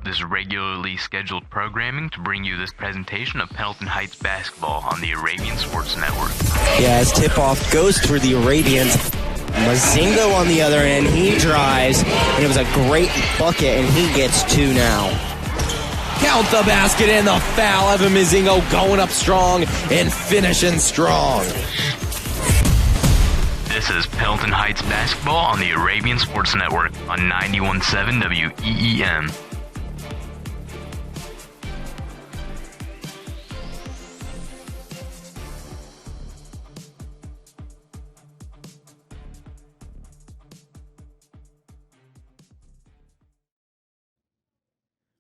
up this regularly scheduled programming to bring you this presentation of Pendleton Heights basketball on the Arabian Sports Network. Yeah, as tip-off goes for the Arabians. Mazingo on the other end, he drives, and it was a great bucket, and he gets two now. Count the basket and the foul. Evan Mazingo going up strong and finishing strong. This is Pendleton Heights basketball on the Arabian Sports Network on 91.7 WEEM.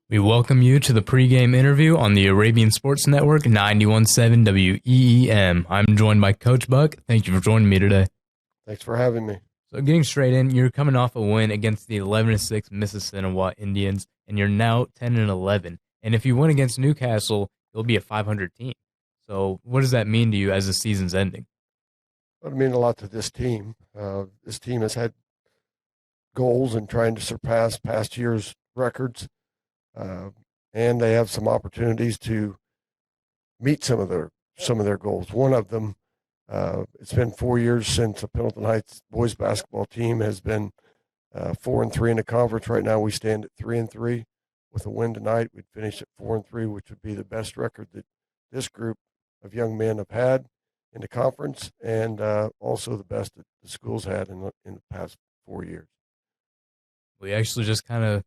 We welcome you to the pregame interview on the Arabian Sports Network 91.7 WEEM. I'm joined by Coach Buck. Thank you for joining me today. Thanks for having me. So getting straight in, you're coming off a win against the 11-6 Mississinawa Indians, and you're now 10-11. And if you win against Newcastle, you'll be a 500 team. So what does that mean to you as the season's ending? It would mean a lot to this team. This team has had goals in trying to surpass past year's records. And they have some opportunities to meet some of their goals. One of them, it's been 4 years since the Pendleton Heights boys basketball team has been 4-3 in the conference. Right now, we stand at 3-3. With a win tonight, we'd finish at 4-3, which would be the best record that this group of young men have had in the conference, and also the best that the school's had in the past 4 years. We actually just kind of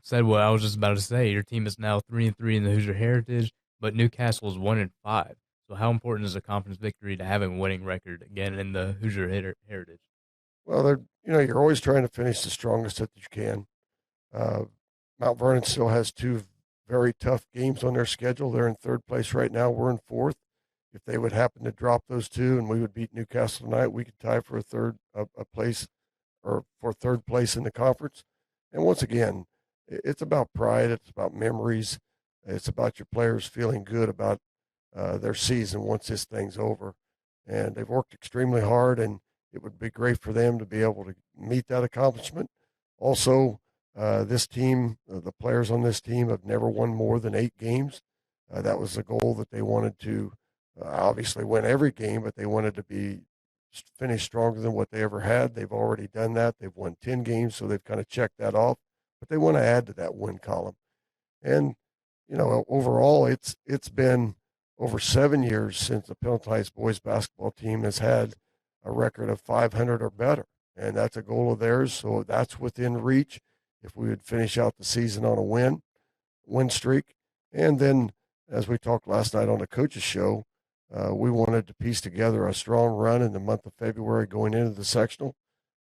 said what I was just about to say. Your team is now 3-3 in the Hoosier Heritage, but Newcastle is 1-5. So how important is a conference victory to having a winning record again in the Hoosier Heritage? Well, you're always trying to finish the strongest that you can. Mount Vernon still has two very tough games on their schedule. They're in third place right now. We're in fourth. If they would happen to drop those two and we would beat Newcastle tonight, we could tie for a place or for third place in the conference. And once again, it's about pride. It's about memories. It's about your players feeling good about their season once this thing's over. And they've worked extremely hard, and it would be great for them to be able to meet that accomplishment. Also, this team, the players on this team have never won more than 8 games. That was the goal that they wanted to obviously win every game, but they wanted to finish stronger than what they ever had. They've already done that. They've won 10 games, so they've kind of checked that off. But they want to add to that win column. And, overall, it's been over 7 years since the Pendleton Heights boys basketball team has had a record of 500 or better. And that's a goal of theirs, so that's within reach if we would finish out the season on a win streak. And then, as we talked last night on the coaches show, we wanted to piece together a strong run in the month of February going into the sectional.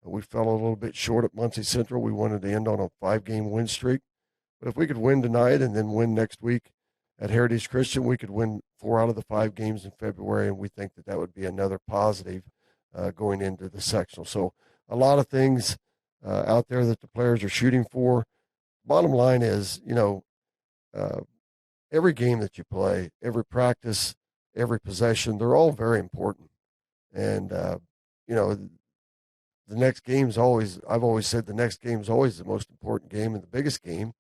We fell a little bit short at Muncie Central. We wanted to end on a 5-game win streak. But if we could win tonight and then win next week at Heritage Christian, we could win 4 out of the 5 games in February, and we think that would be another positive going into the sectional. So a lot of things out there that the players are shooting for. Bottom line is, every game that you play, every practice, every possession, they're all very important. And, the next game's I've always said the next game is always the most important game and the biggest game.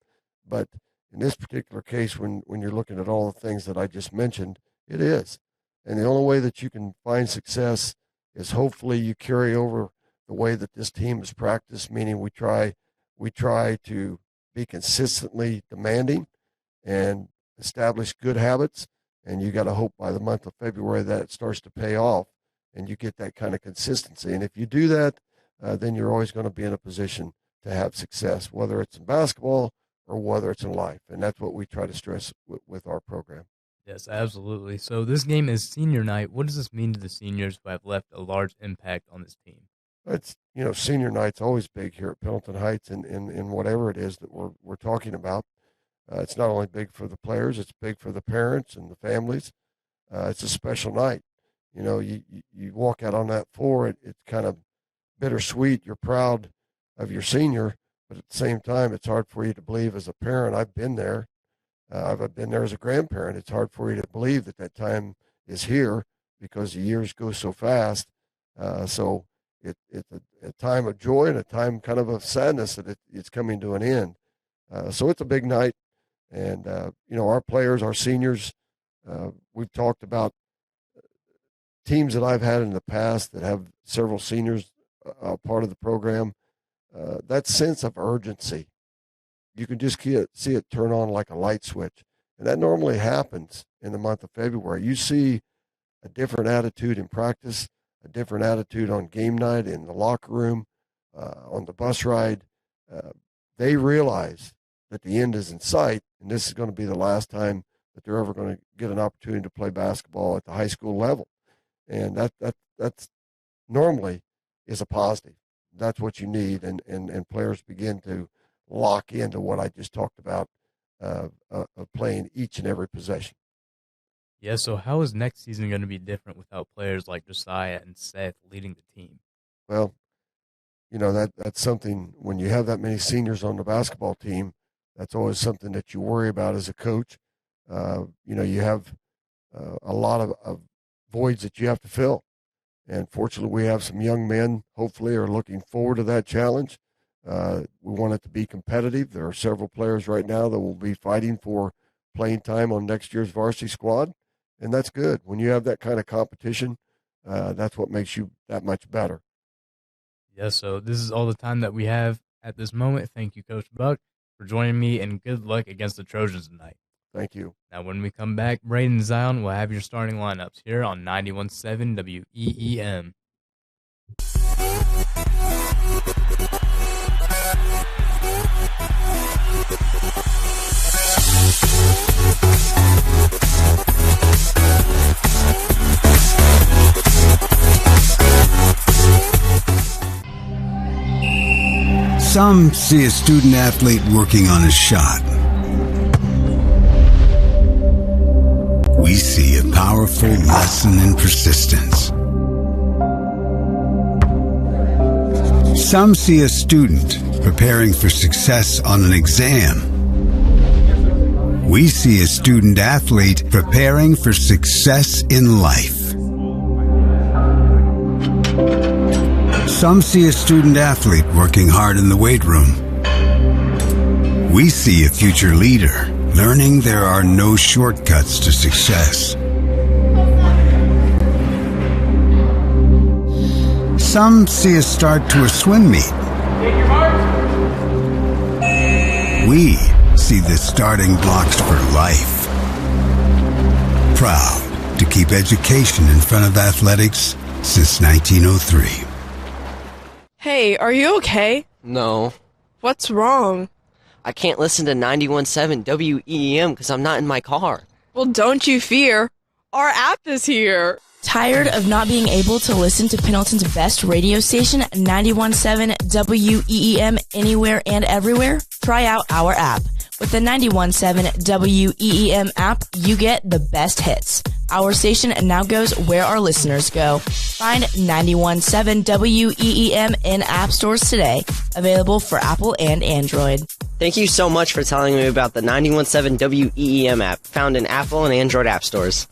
But in this particular case, when you're looking at all the things that I just mentioned, it is. And the only way that you can find success is hopefully you carry over the way that this team is practiced, meaning we try to be consistently demanding and establish good habits. And you got to hope by the month of February that it starts to pay off and you get that kind of consistency. And if you do that, then you're always going to be in a position to have success, whether it's in basketball or whether it's in life. And that's what we try to stress with our program. Yes, absolutely. So this game is senior night. What does this mean to the seniors who have left a large impact on this team? It's, senior night's always big here at Pendleton Heights and in whatever it is that we're talking about. It's not only big for the players, it's big for the parents and the families. It's a special night. You walk out on that floor, it's kind of bittersweet. You're proud of your senior, but at the same time, it's hard for you to believe as a parent. I've been there. I've been there as a grandparent. It's hard for you to believe that time is here because the years go so fast. So it's a time of joy and a time kind of sadness that it's coming to an end. So it's a big night. And, our players, our seniors, we've talked about teams that I've had in the past that have several seniors part of the program. That sense of urgency, you can just see it turn on like a light switch. And that normally happens in the month of February. You see a different attitude in practice, a different attitude on game night, in the locker room, on the bus ride. They realize that the end is in sight, and this is going to be the last time that they're ever going to get an opportunity to play basketball at the high school level. And that's normally is a positive. That's what you need, and players begin to lock into what I just talked about of playing each and every possession. Yeah, so how is next season going to be different without players like Josiah and Seth leading the team? Well, that's something, when you have that many seniors on the basketball team, that's always something that you worry about as a coach. You have a lot of voids that you have to fill. And fortunately, we have some young men, hopefully, are looking forward to that challenge. We want it to be competitive. There are several players right now that will be fighting for playing time on next year's varsity squad, and that's good. When you have that kind of competition, that's what makes you that much better. Yeah, so this is all the time that we have at this moment. Thank you, Coach Buck, for joining me, and good luck against the Trojans tonight. Thank you. Now, when we come back, Braden and Zion will have your starting lineups here on 91.7 WEEM. Some see a student athlete working on a shot. We see a powerful lesson in persistence. Some see a student preparing for success on an exam. We see a student athlete preparing for success in life. Some see a student athlete working hard in the weight room. We see a future leader learning there are no shortcuts to success. Some see a start to a swim meet. We see the starting blocks for life. Proud to keep education in front of athletics since 1903. Hey, are you okay? No, What's wrong? I can't listen to 91.7 WEEM because I'm not in my car. Well, don't you fear. Our app is here. Tired of not being able to listen to Pendleton's best radio station, 91.7 WEEM, anywhere and everywhere? Try out our app. With the 91.7 WEEM app, you get the best hits. Our station now goes where our listeners go. Find 91.7 WEEM in app stores today. Available for Apple and Android. Thank you so much for telling me about the 91.7 WEEM app, found in Apple and Android app stores.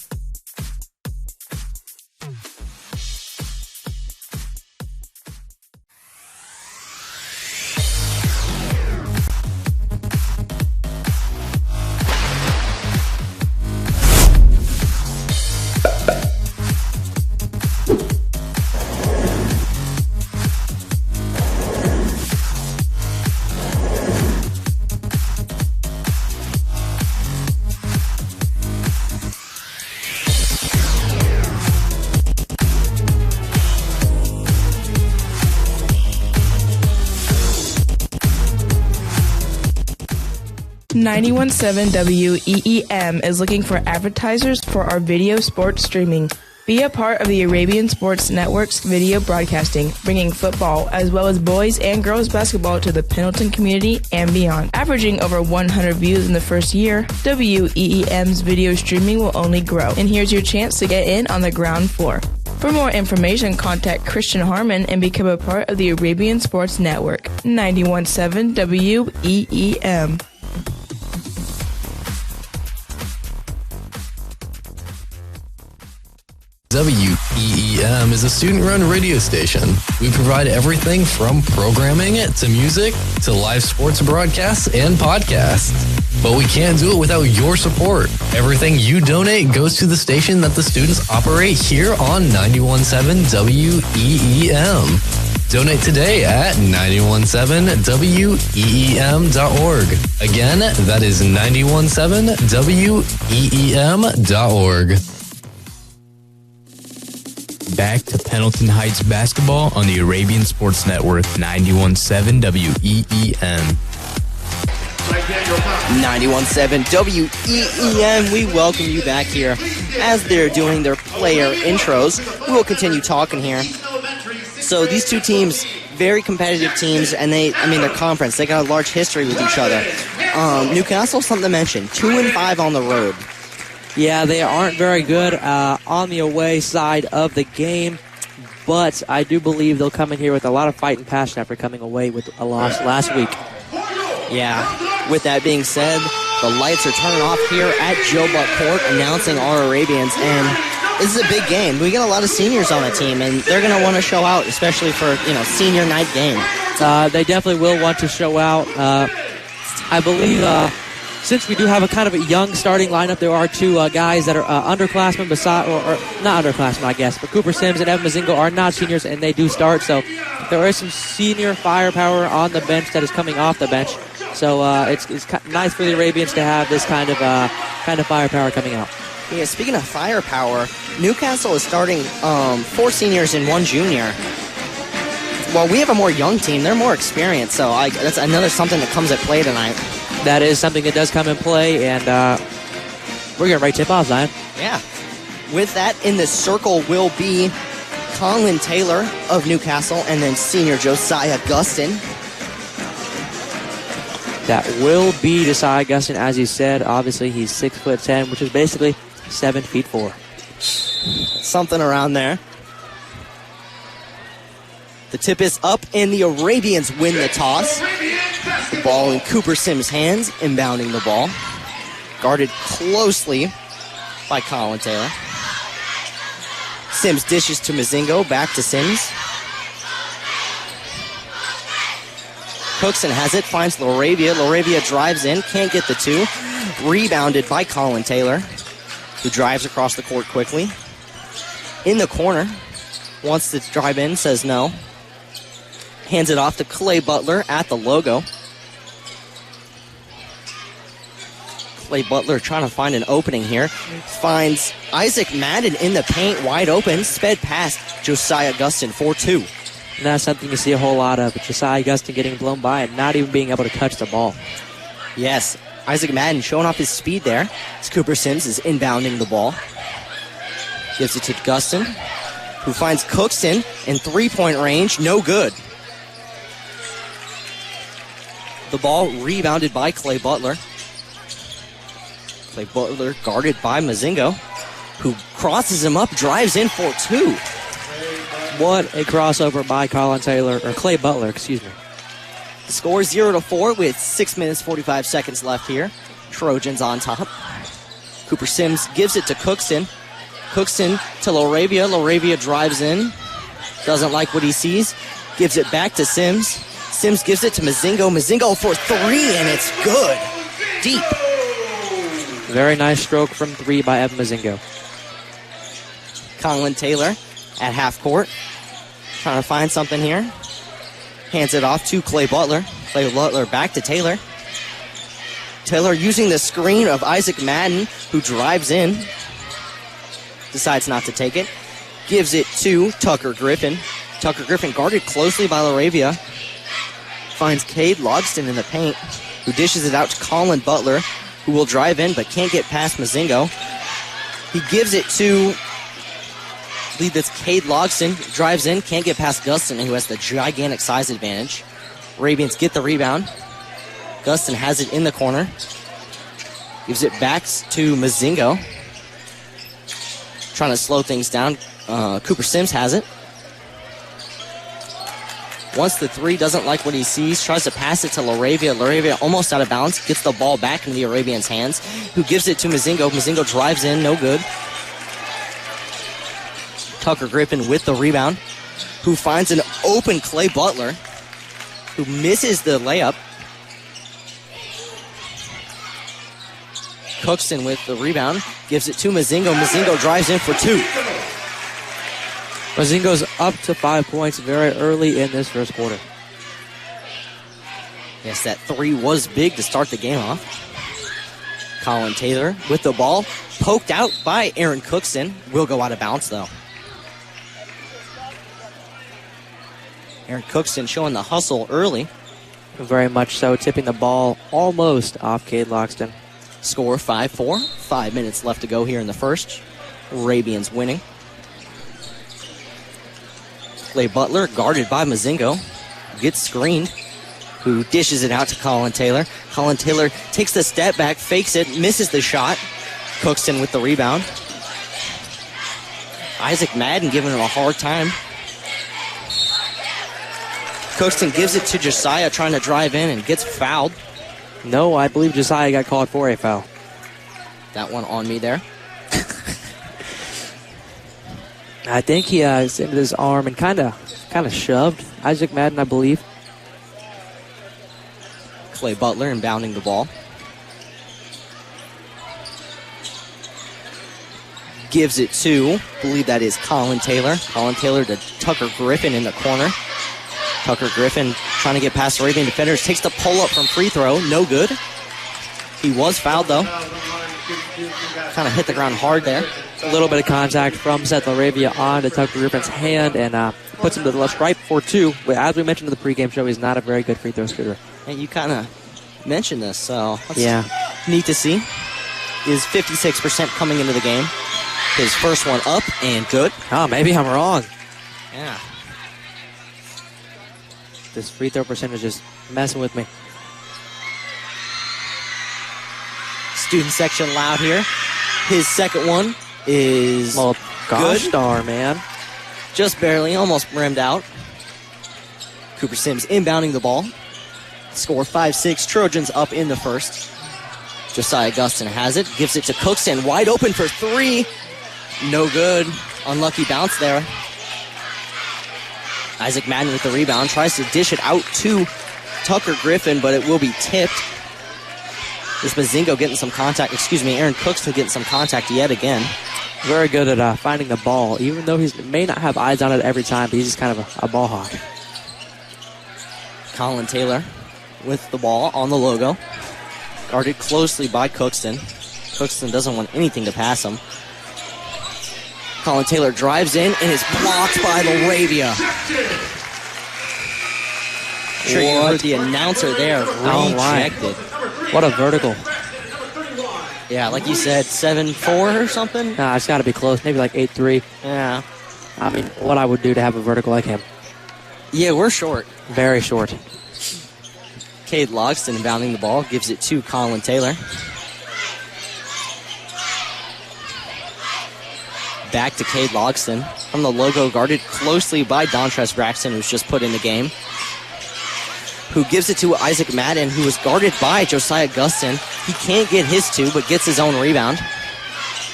.7 WEEM is looking for advertisers for our video sports streaming. Be a part of the Arabian Sports Network's video broadcasting, bringing football as well as boys and girls basketball to the Pendleton community and beyond. Averaging over 100 views in the first year, WEEM's video streaming will only grow. And here's your chance to get in on the ground floor. For more information, contact Christian Harmon and become a part of the Arabian Sports Network. 91.7 WEEM. WEEM is a student-run radio station. We provide everything from programming to music to live sports broadcasts and podcasts. But we can't do it without your support. Everything you donate goes to the station that the students operate here on 91.7 WEEM. Donate today at 917weem.org. Again, that is 917weem.org. Back to Pendleton Heights basketball on the Arabian Sports Network, 91.7 WEEM. 91.7 WEEM. We welcome you back here. As they're doing their player intros, we will continue talking here. So these two teams, very competitive teams, and their conference, they got a large history with each other. Newcastle, something to mention, 2-5 on the road. Yeah, they aren't very good on the away side of the game, but I do believe they'll come in here with a lot of fight and passion after coming away with a loss last week. Yeah, with that being said, the lights are turning off here at Joe Buck Court, announcing our Arabians, and this is a big game. We get a lot of seniors on the team, and they're going to want to show out, especially for, senior night game. They definitely will want to show out. I believe since we do have a kind of a young starting lineup, there are two guys that are underclassmen, or not underclassmen, I guess, but Cooper Sims and Evan Mazingo are not seniors, and they do start. So there is some senior firepower on the bench that is coming off the bench. So it's nice for the Arabians to have this kind of firepower coming out. Yeah, speaking of firepower, Newcastle is starting 4 seniors and 1 junior. Well, we have a more young team. They're more experienced, so that's another something that comes at play tonight. That is something that does come in play, and we're going to right tip off, Zion. Yeah. With that, in the circle will be Colin Taylor of Newcastle, and then senior Josiah Gustin. That will be Josiah Gustin, as you said. Obviously, he's 6'10", which is basically 7'4". Something around there. The tip is up, and the Arabians win the toss. The ball in Cooper Sims' hands, inbounding the ball. Guarded closely by Colin Taylor. Sims dishes to Mazingo, back to Sims. Cookson has it, finds Laravia. Laravia drives in, can't get the 2. Rebounded by Colin Taylor, who drives across the court quickly. In the corner, wants to drive in, says no. Hands it off to Clay Butler at the logo. Clay Butler trying to find an opening here. Finds Isaac Madden in the paint, wide open. Sped past Josiah Gustin, 4-2. And that's something you see a whole lot of. Josiah Gustin getting blown by and not even being able to touch the ball. Yes, Isaac Madden showing off his speed there. As Cooper Sims is inbounding the ball. Gives it to Gustin, who finds Cookson in three-point range. No good. The ball rebounded by Clay Butler. Clay Butler guarded by Mazingo, who crosses him up, drives in for 2. What a crossover by Clay Butler, excuse me. The score is 0-4 with 6 minutes, 45 seconds left here. Trojans on top. Cooper Sims gives it to Cookson. Cookson to Laravia. Laravia drives in. Doesn't like what he sees. Gives it back to Sims. Sims gives it to Mazingo. Mazingo for 3, and it's good. Deep. Very nice stroke from 3 by Evan Mazingo. Colin Taylor at half court. Trying to find something here. Hands it off to Clay Butler. Clay Butler back to Taylor. Taylor using the screen of Isaac Madden, who drives in. Decides not to take it. Gives it to Tucker Griffin. Tucker Griffin guarded closely by Laravia. Finds Cade Logston in the paint, who dishes it out to Colin Butler, who will drive in but can't get past Mazingo. He gives it to, I believe that's Cade Logston, drives in, can't get past Gustin, who has the gigantic size advantage. Arabians get the rebound. Gustin has it in the corner. Gives it back to Mazingo. Trying to slow things down. Cooper Sims has it. Wants the 3, doesn't like what he sees, tries to pass it to Laravia. Laravia almost out of bounds, gets the ball back into the Arabians' hands, who gives it to Mazingo. Mazingo drives in, no good. Tucker Griffin with the rebound, who finds an open Clay Butler, who misses the layup. Cookston with the rebound, gives it to Mozingo. Mozingo drives in for 2. Mozingo's up to 5 points very early in this first quarter. Yes, that 3 was big to start the game off. Colin Taylor with the ball, poked out by Aaron Cookston. Will go out of bounds, though. Aaron Cookston showing the hustle early. Very much so, tipping the ball almost off Cade Loxton. Score 5-4. 5 minutes left to go here in the first. Arabians winning. Clay Butler guarded by Mozingo. Gets screened. Who dishes it out to Colin Taylor. Colin Taylor takes the step back, fakes it, misses the shot. Cookston with the rebound. Isaac Madden giving him a hard time. Cookston gives it to Josiah, trying to drive in and gets fouled. No, I believe Josiah got called for a foul. That one on me there. I think he extended his arm and kind of shoved Isaac Madden, I believe. Clay Butler inbounding the ball. Gives it to, I believe that is Colin Taylor. Colin Taylor to Tucker Griffin in the corner. Tucker Griffin trying to get past Arabian defenders. Takes the pull-up from free throw. No good. He was fouled, though. Kind of hit the ground hard there. A little bit of contact from Seth Laravia onto Tucker Griffin's hand and puts him to the left stripe for 2. But as we mentioned in the pregame show, he's not a very good free throw shooter. And you kind of mentioned this, so yeah, neat to see. Is 56% coming into the game. His first one up and good. Oh, maybe I'm wrong. Yeah. This free throw percentage is messing with me. Student section loud here. His second one is gosh good. Darn, man. Just barely, almost rimmed out. Cooper Sims inbounding the ball. Score 5-6. Trojans up in the first. Josiah Gustin has it. Gives it to Cookston. Wide open for 3. No good. Unlucky bounce there. Isaac Madden with the rebound. Tries to dish it out to Tucker Griffin, but it will be tipped. This Mozingo getting some contact. Aaron Cookston getting some contact yet again. Very good at finding the ball, even though he may not have eyes on it every time, but he's just kind of a ball hawk. Colin Taylor with the ball on the logo. Guarded closely by Cookston. Cookston doesn't want anything to pass him. Colin Taylor drives in and is blocked by Laravia. Sure, you heard the announcer there. Rejected. What a vertical. Yeah, like you said, 7-4 or something? Nah, it's got to be close. Maybe like 8-3. Yeah. I mean, what I would do to have a vertical like him. Yeah, we're short. Very short. Cade Logston inbounding the ball. Gives it to Colin Taylor. Back to Cade Logston. From the logo, guarded closely by Dontrez Braxton, who's just put in the game. Who gives it to Isaac Madden, who was guarded by Josiah Gustin. He can't get his 2, but gets his own rebound.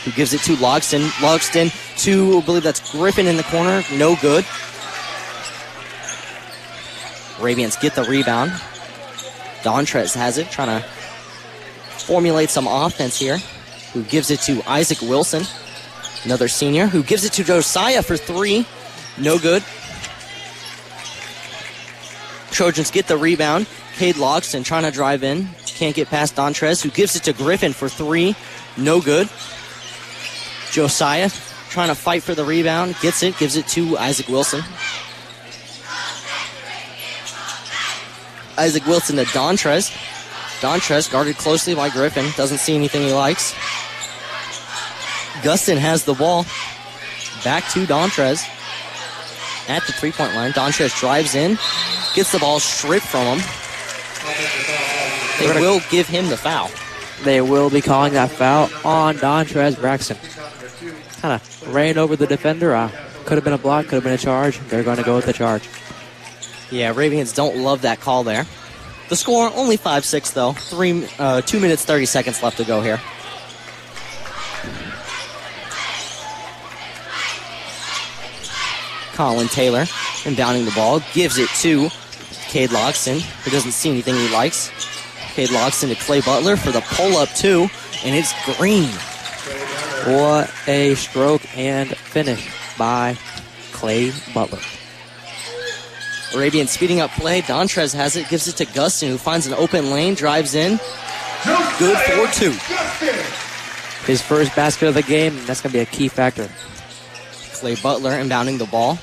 Who gives it to Logston. Logston to, I believe that's Griffin in the corner. No good. Arabians get the rebound. Dontrez has it, trying to formulate some offense here. Who gives it to Isaac Wilson, another senior, who gives it to Josiah for 3. No good. Trojans get the rebound. Cade Logston trying to drive in. Can't get past Dontrez, who gives it to Griffin for 3. No good. Josiah trying to fight for the rebound. Gets it. Gives it to Isaac Wilson. Isaac Wilson to Dontrez. Dontrez guarded closely by Griffin. Doesn't see anything he likes. Gustin has the ball. Back to Dontrez. At the three-point line. Dontrez drives in. Gets the ball stripped from him. They will give him the foul. They will be calling that foul on Dontrez Braxton. Kind of ran over the defender. Could have been a block, could have been a charge. They're going to go with the charge. Yeah, Arabians don't love that call there. The score, only 5-6 though. 2 minutes, 30 seconds left to go here. Colin Taylor inbounding the ball, gives it to Cade Loxton, who doesn't see anything he likes. Cade Loxton to Clay Butler for the pull-up two, and it's Green. What a stroke and finish by Clay Butler. Arabian speeding up play. Dontrez has it, gives it to Gustin, who finds an open lane, drives in. Good for two. His first basket of the game, and that's going to be a key factor. Clay Butler inbounding the ball.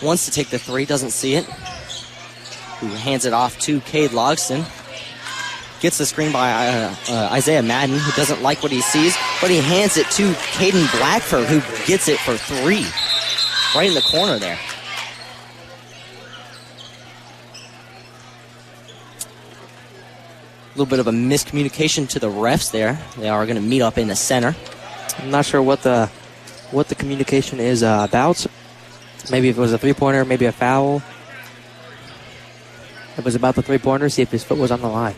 Wants to take the three, doesn't see it. Who hands it off to Cade Logston. Gets the screen by Isaiah Madden, who doesn't like what he sees, but he hands it to Caden Blackford, who gets it for three. Right in the corner there. A little bit of a miscommunication to the refs there. They are going to meet up in the center. I'm not sure what the communication is about. Maybe if it was a three-pointer, maybe a foul. It was about the three-pointer, see if his foot was on the line.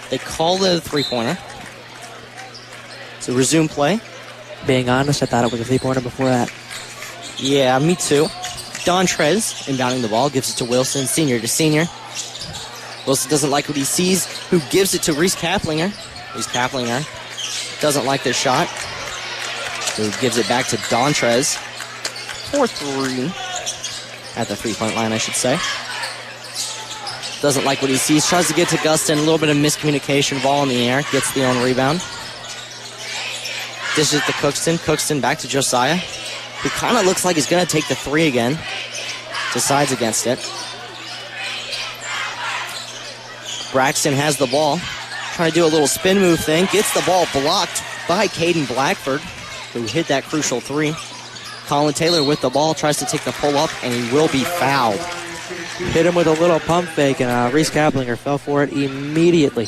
They called it a three-pointer. So resume play. Being honest, I thought it was a three-pointer before that. Yeah, me too. Dontrez inbounding the ball, gives it to Wilson, senior to senior. Wilson doesn't like what he sees, who gives it to Reese Kaplinger. Reese Kaplinger doesn't like this shot, who gives it back to Dontrez for three. At the three-point line, I should say. Doesn't like what he sees, tries to get to Gustin, a little bit of miscommunication, ball in the air, gets the own rebound. Dishes to Cookston, Cookston back to Josiah, who kind of looks like he's going to take the three again. Decides against it. Braxton has the ball. Trying to do a little spin move thing. Gets the ball blocked by Caden Blackford, who hit that crucial three. Colin Taylor with the ball. Tries to take the pull-up, and he will be fouled. Hit him with a little pump fake, and Reese Kaplinger fell for it immediately.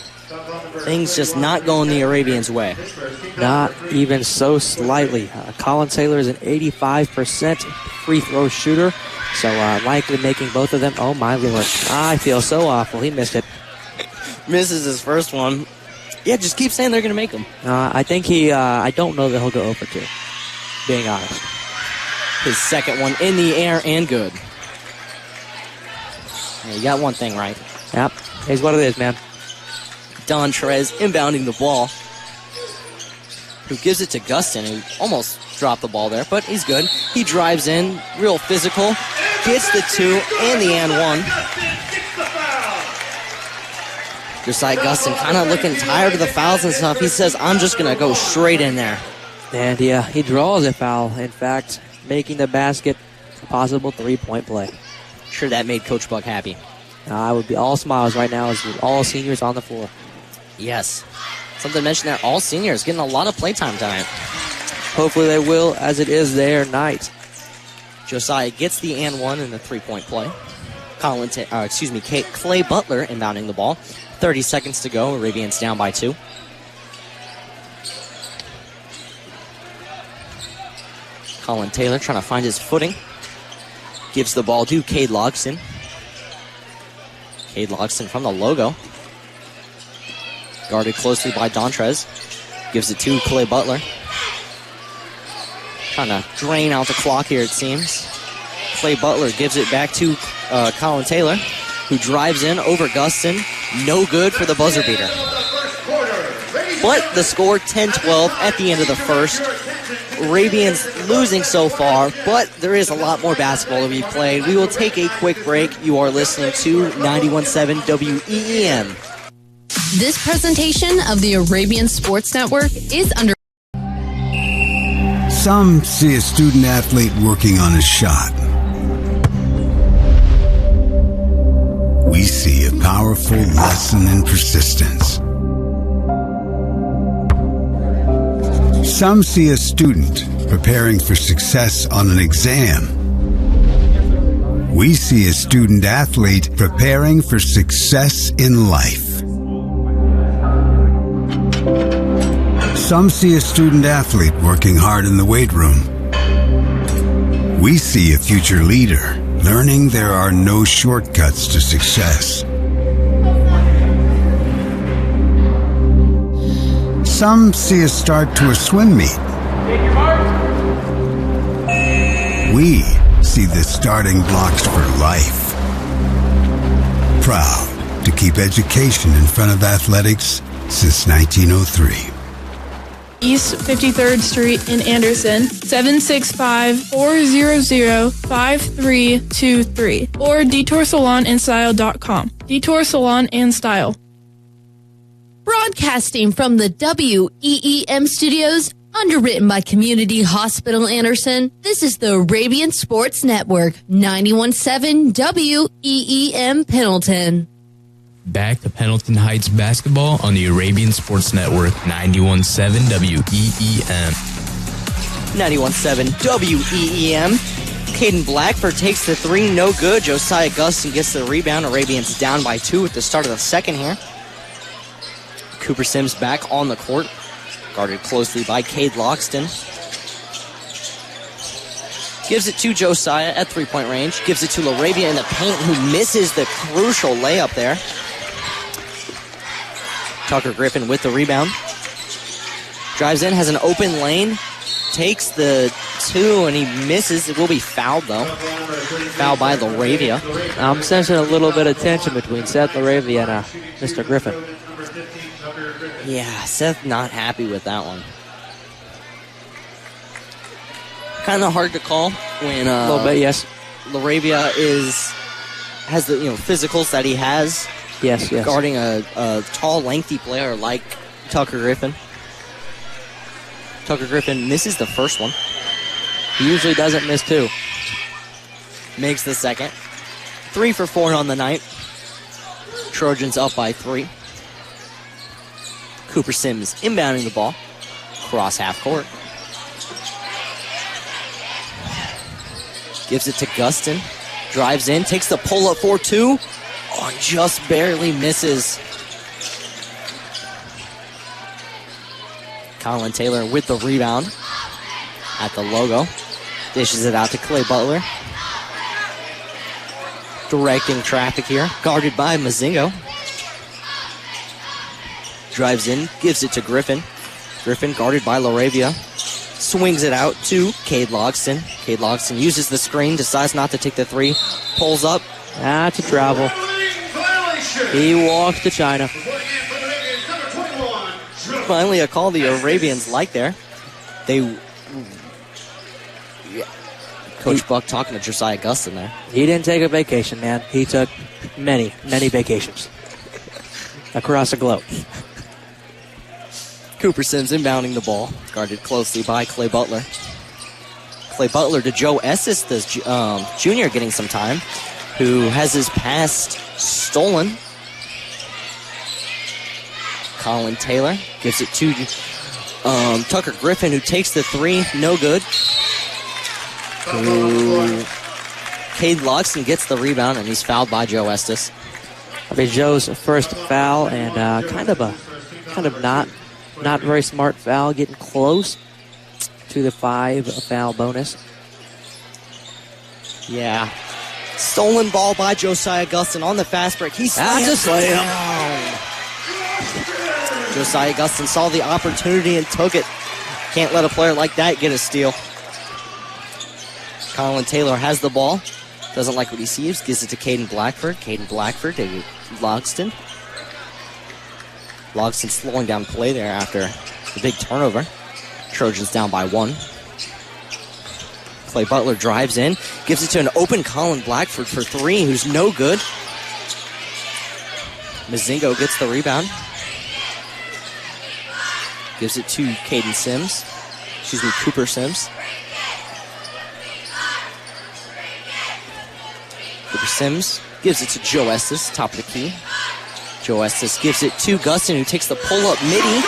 Things just not going the Arabians' way. Not even so slightly. Colin Taylor is an 85% free throw shooter, so likely making both of them. Oh, my Lord. I feel so awful. He missed it. Misses his first one. Yeah, just keep saying they're going to make them. I think I don't know that he'll go over 2, being honest. His second one in the air and good. Yeah, you got one thing right. Yep, here's what it is, man. Dontrez inbounding the ball, who gives it to Gustin, who almost dropped the ball there, but he's good. He drives in, real physical, gets the two and the and one. Josiah Gustin kind of looking tired of the fouls and stuff. He says, I'm just going to go straight in there. And yeah, he draws a foul. In fact, making the basket a possible three-point play. Sure, that made Coach Buck happy. I would be all smiles right now as all seniors on the floor. Yes. Something to mention there, all seniors getting a lot of playtime tonight. Hopefully they will, as it is their night. Josiah gets the and one in the three-point play. Clay Butler inbounding the ball. 30 seconds to go. Arabians down by 2. Colin Taylor trying to find his footing. Gives the ball to Cade Logston. Cade Logston from the logo. Guarded closely by Dontrez. Gives it to Clay Butler. Trying to drain out the clock here, it seems. Clay Butler gives it back to Colin Taylor, who drives in over Gustin. No good for the buzzer beater. But the score, 10-12 at the end of the first. Arabians losing so far, but there is a lot more basketball to be played. We will take a quick break. You are listening to 91.7 WEEM. This presentation of the Arabian Sports Network is under. Some see a student athlete working on a shot. We see a powerful lesson in persistence. Some see a student preparing for success on an exam. We see a student athlete preparing for success in life. Some see a student athlete working hard in the weight room. We see a future leader learning there are no shortcuts to success. Some see a start to a swim meet. We see the starting blocks for life. Proud to keep education in front of athletics since 1903. East 53rd Street in Anderson, 765-400-5323, or DetourSalonandStyle.com. Detour Salon and Style. Broadcasting from the WEEM studios, underwritten by Community Hospital Anderson, this is the Arabian Sports Network, 91.7 WEEM Pendleton. Back to Pendleton Heights basketball on the Arabian Sports Network, 91.7 WEEM. 91.7 WEEM. Caden Blackford takes the three, no good. Josiah Gustin gets the rebound. Arabians down by 2 at the start of the second here. Cooper Sims back on the court, guarded closely by Cade Loxton. Gives it to Josiah at three-point range. Gives it to LaRavia in the paint, who misses the crucial layup there. Tucker Griffin with the rebound. Drives in, has an open lane. Takes the 2, and he misses. It will be fouled, though. Foul by LaRavia. I'm sensing a little bit of tension between Seth LaRavia and Mr. Griffin. Yeah, Seth not happy with that one. Kind of hard to call when A little bit, yes. LaRavia has the physicals that he has. Yes. Guarding a tall, lengthy player like Tucker Griffin. Tucker Griffin misses the first one. He usually doesn't miss 2. Makes the second. 3 for 4 on the night. Trojans up by 3. Cooper Sims inbounding the ball. Cross half court. Gives it to Gustin. Drives in, takes the pull-up 4-2. Oh, just barely misses. Colin Taylor with the rebound at the logo. Dishes it out to Clay Butler. Directing traffic here. Guarded by Mazingo. Drives in, gives it to Griffin. Griffin guarded by LaRavia. Swings it out to Cade Logston. Cade Logston uses the screen, decides not to take the 3. Pulls up. That's a travel. He walks to China. Finally a call the Arabians like there. Coach Buck talking to Josiah Gustin there. He didn't take a vacation, man. He took many vacations across the globe. Cooper Sims inbounding the ball, guarded closely by Clay Butler. Clay Butler to Joe Estes, the junior, getting some time, who has his pass stolen. Colin Taylor gives it to Tucker Griffin, who takes the 3, no good. Cade Loxton gets the rebound, and he's fouled by Joe Estes. I mean, Joe's first foul, and kind of not very smart foul, getting close to the 5 foul bonus. Yeah. Stolen ball by Josiah Gustin on the fast break. He slams down. Josiah Gustin saw the opportunity and took it. Can't let a player like that get a steal. Colin Taylor has the ball. Doesn't like what he sees. Gives it to Caden Blackford. Caden Blackford to Logston. Logston slowing down play there after the big turnover. Trojans down by 1. Clay Butler drives in. Gives it to an open Colin Blackford for 3, who's no good. Mazingo gets the rebound. Gives it to Cooper Sims. Cooper Sims gives it to Joe Estes, top of the key. Joe Estes gives it to Gustin, who takes the pull-up midi,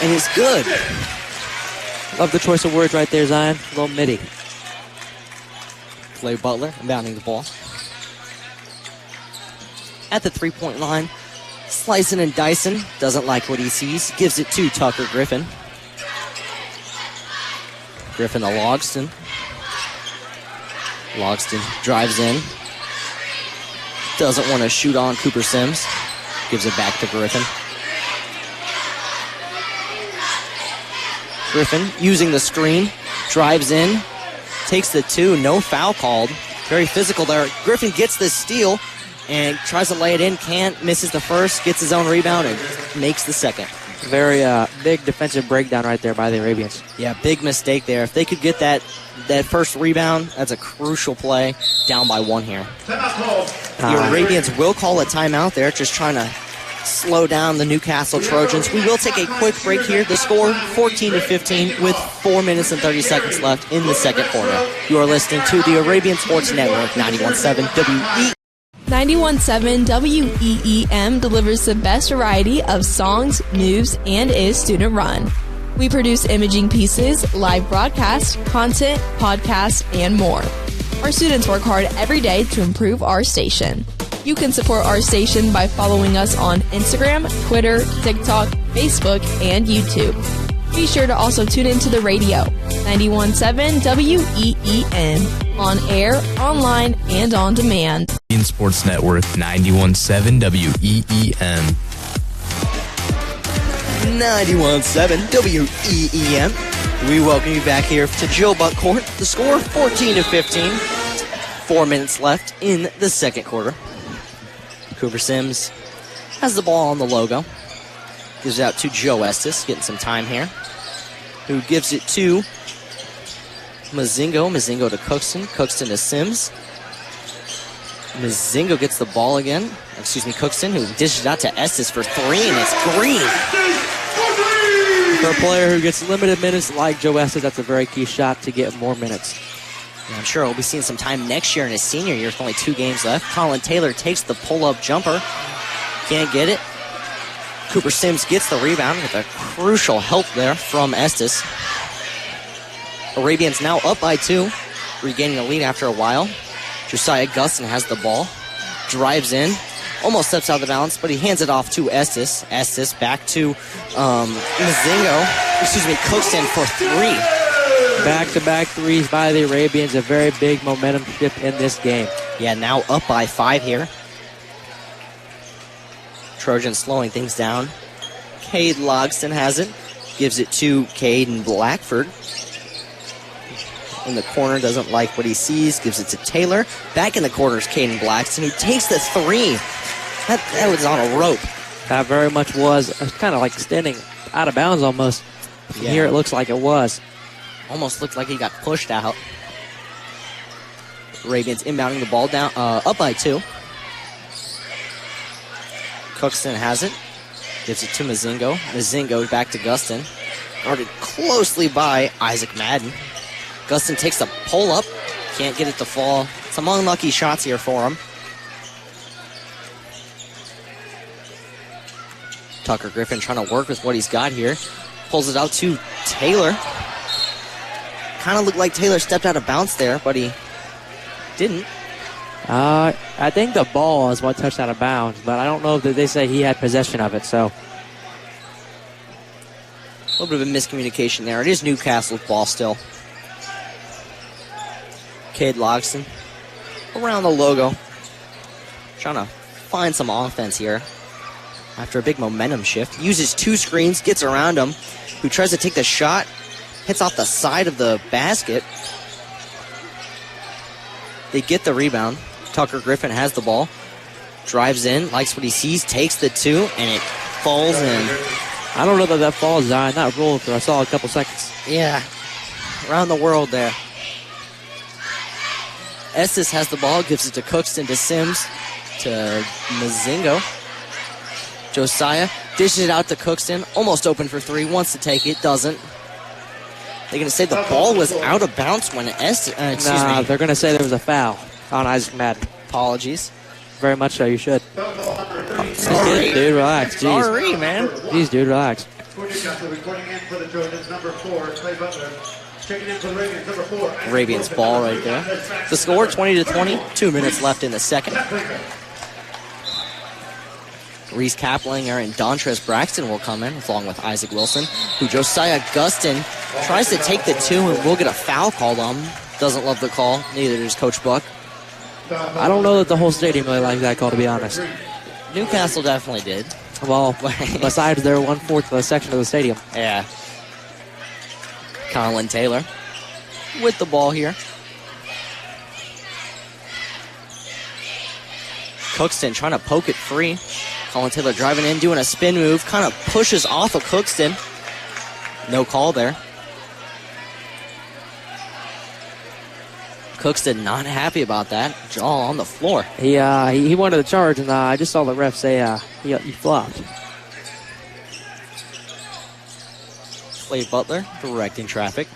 and is good. Love the choice of words right there, Zion. A little midi. Clay Butler inbounding the ball. At the three-point line, slicing and dicing. Doesn't like what he sees. Gives it to Tucker Griffin. Griffin to Logston. Logston drives in. Doesn't want to shoot on Cooper Sims. Gives it back to Griffin. Griffin using the screen. Drives in. takes the 2, no foul called. Very physical there. Griffin gets the steal and tries to lay it in, can't, misses the first, gets his own rebound, and makes the second. Very big defensive breakdown right there by the Arabians. Yeah, big mistake there. If they could get that first rebound, that's a crucial play. Down by 1 here. The Arabians will call a timeout there, just trying to slow down the Newcastle Trojans. We will take a quick break here. The score 14-15 with 4 minutes and 30 seconds left in the second quarter. You are listening to the Arabian Sports Network, 91.7 WE. 91.7 WEEM delivers the best variety of songs, news, and is student run. We produce imaging pieces, live broadcasts, content, podcasts, and more. Our students work hard every day to improve our station. You can support our station by following us on Instagram, Twitter, TikTok, Facebook, and YouTube. Be sure to also tune into the radio, 91.7 WEEM, on air, online, and on demand. Sports Network 91.7 WEEM. 91.7 WEEM. We welcome you back here to Joe Buck Court. The score 14-15. 4 minutes left in the second quarter. Cooper Sims has the ball on the logo. Gives it out to Joe Estes, getting some time here. Who gives it to Mazingo. Mazingo to Cookston. Cookston to Sims. Mazingo gets the ball again. Cookston, who dishes it out to Estes for 3, and it's green. For a player who gets limited minutes like Joe Estes, that's a very key shot to get more minutes. Yeah, I'm sure he'll be seeing some time next year in his senior year with only 2 games left. Colin Taylor takes the pull-up jumper. Can't get it. Cooper Sims gets the rebound with a crucial help there from Estes. Arabians now up by 2, regaining the lead after a while. Josiah Gustin has the ball, drives in, almost steps out of the balance, but he hands it off to Estes. Estes back to Cookston for 3. Back-to-back threes by the Arabians, a very big momentum shift in this game. Yeah, now up by 5 here. Trojans slowing things down. Cade Logston has it, gives it to Caden Blackford. In the corner, doesn't like what he sees, gives it to Taylor. Back in the corner is Caden Blackston, who takes the 3. That was on a rope. That very much was kind of like standing out of bounds almost. From here it looks like it was. Almost looked like he got pushed out. Arabians inbounding the ball down, up by 2. Cookston has it, gives it to Mazingo. Mazingo back to Gustin. Guarded closely by Isaac Madden. Gustin takes the pull up, can't get it to fall. Some unlucky shots here for him. Tucker Griffin trying to work with what he's got here. Pulls it out to Taylor. Kind of looked like Taylor stepped out of bounds there, but he didn't. I think the ball is what touched out of bounds, but I don't know that they say he had possession of it, so. A little bit of a miscommunication there. It is Newcastle's ball still. Cade Logston around the logo. Trying to find some offense here after a big momentum shift. Uses 2 screens, gets around him, who tries to take the shot, hits off the side of the basket. They get the rebound. Tucker Griffin has the ball, drives in, likes what he sees, takes the 2, and it falls in. I don't know that that falls on, not rolling for I saw a couple seconds. Yeah, around the world there. Estes has the ball, gives it to Cookston, to Sims, to Mazingo. Josiah dishes it out to Cookston, almost open for 3, wants to take it, doesn't. They're going to say the ball was out of bounds when Estes, they're going to say there was a foul on Isaac Madden. Apologies. Very much so, you should. Sorry. Dude, relax. Jeez. Sorry, man. Jeez, dude, relax. Arabians ball right there. The score, 20-20. 2 minutes left in the second. Reese Kaplinger and Dontrez Braxton will come in, along with Isaac Wilson, who Josiah Gustin tries to take the 2 and will get a foul called on him. Doesn't love the call. Neither does Coach Buck. I don't know that the whole stadium really likes that call, to be honest. Newcastle definitely did. Well, besides their 1/4 of the section of the stadium. Yeah. Colin Taylor with the ball here. Cookston trying to poke it free. Colin Taylor driving in, doing a spin move, kind of pushes off of Cookston. No call there. Cookston not happy about that. Jaw on the floor. He wanted to charge, and I just saw the ref say he flopped. Clay Butler directing traffic.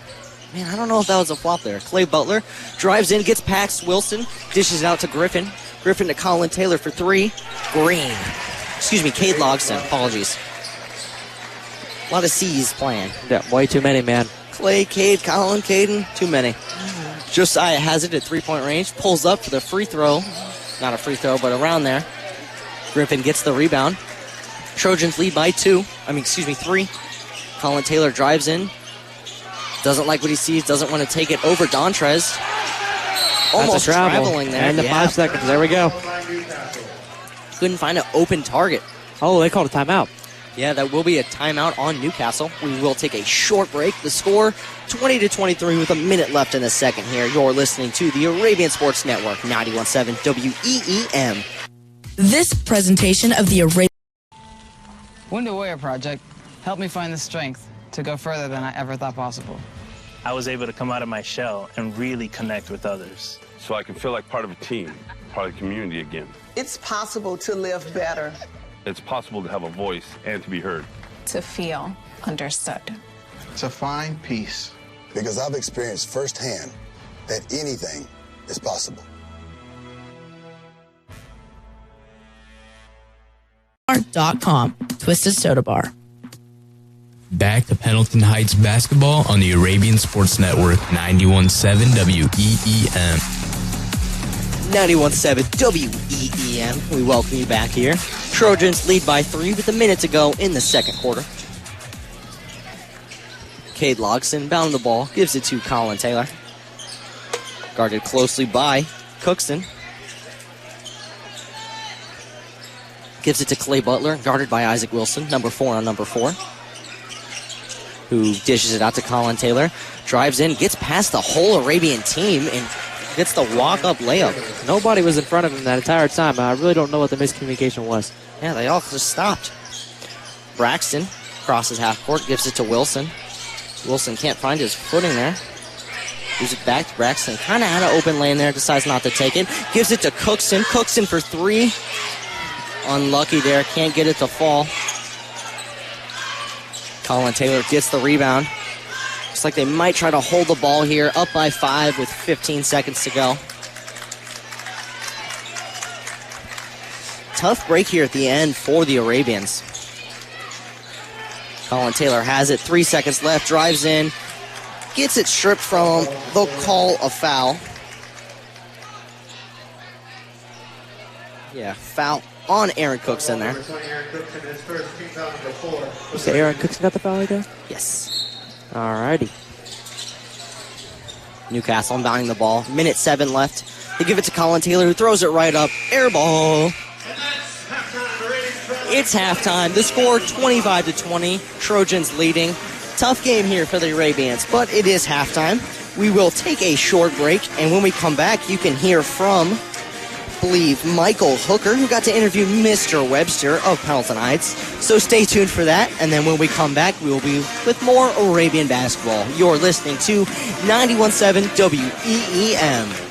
Man, I don't know if that was a flop there. Clay Butler drives in, gets past Wilson, dishes it out to Griffin. Griffin to Colin Taylor for three. Green. Excuse me, Cade Logston. Apologies. A lot of C's playing. Yeah, way too many, man. Clay, Cade, Colin, Caden. Too many. Josiah has it at three-point range. Pulls up for the free throw. Not a free throw, but around there. Griffin gets the rebound. Trojans lead by three. Colin Taylor drives in. Doesn't like what he sees. Doesn't want to take it over Dontrez. Almost traveling there. And the 5 seconds. There we go. Couldn't find an open target. Oh, they called a timeout. Yeah, that will be a timeout on Newcastle. We will take a short break. The score, 20-23 with a minute left in the second here. You're listening to the Arabian Sports Network, 91.7 WEEM. This presentation of the Arabian Window Warrior Project helped me find the strength to go further than I ever thought possible. I was able to come out of my shell and really connect with others. So I can feel like part of a team, part of the community again. It's possible to live better. It's possible to have a voice and to be heard. To feel understood. To find peace. Because I've experienced firsthand that anything is possible. .com, Twisted Soda Bar. Back to Pendleton Heights basketball on the Arabian Sports Network, 91.7 WEEM. 91.7 WEEM. We welcome you back here. Trojans lead by 3 with a minute to go in the second quarter. Cade Logston bound the ball, gives it to Colin Taylor. Guarded closely by Cookston. Gives it to Clay Butler, guarded by Isaac Wilson, number 4 on number 4. Who dishes it out to Colin Taylor. Drives in, gets past the whole Arabian team, and gets the walk-up layup. Nobody was in front of him that entire time. I really don't know what the miscommunication was. Yeah, they all just stopped. Braxton crosses half court, gives it to Wilson. Wilson can't find his footing there. Gives it back to Braxton. Kind of had an open lane there, decides not to take it. Gives it to Cookston. Cookston for 3. Unlucky there, can't get it to fall. Colin Taylor gets the rebound. Looks like they might try to hold the ball here, up by 5 with 15 seconds to go. Tough break here at the end for the Arabians. Colin Taylor has it, 3 seconds left, drives in, gets it stripped from him. They'll call a foul. Yeah, foul on Aaron Cookson there. You say Aaron Cookson got the foul right there? Yes. Alrighty. Newcastle inbounding the ball. Minute 7 left. They give it to Colin Taylor, who throws it right up. Air ball. It's halftime. The score 25-20. Trojans leading. Tough game here for the Arabians, but it is halftime. We will take a short break, and when we come back, you can hear from, I believe, Michael Hooker, who got to interview Mr. Webster of Pendleton Heights. So stay tuned for that, and then when we come back, we will be with more Arabian basketball. You're listening to 91.7 WEEM.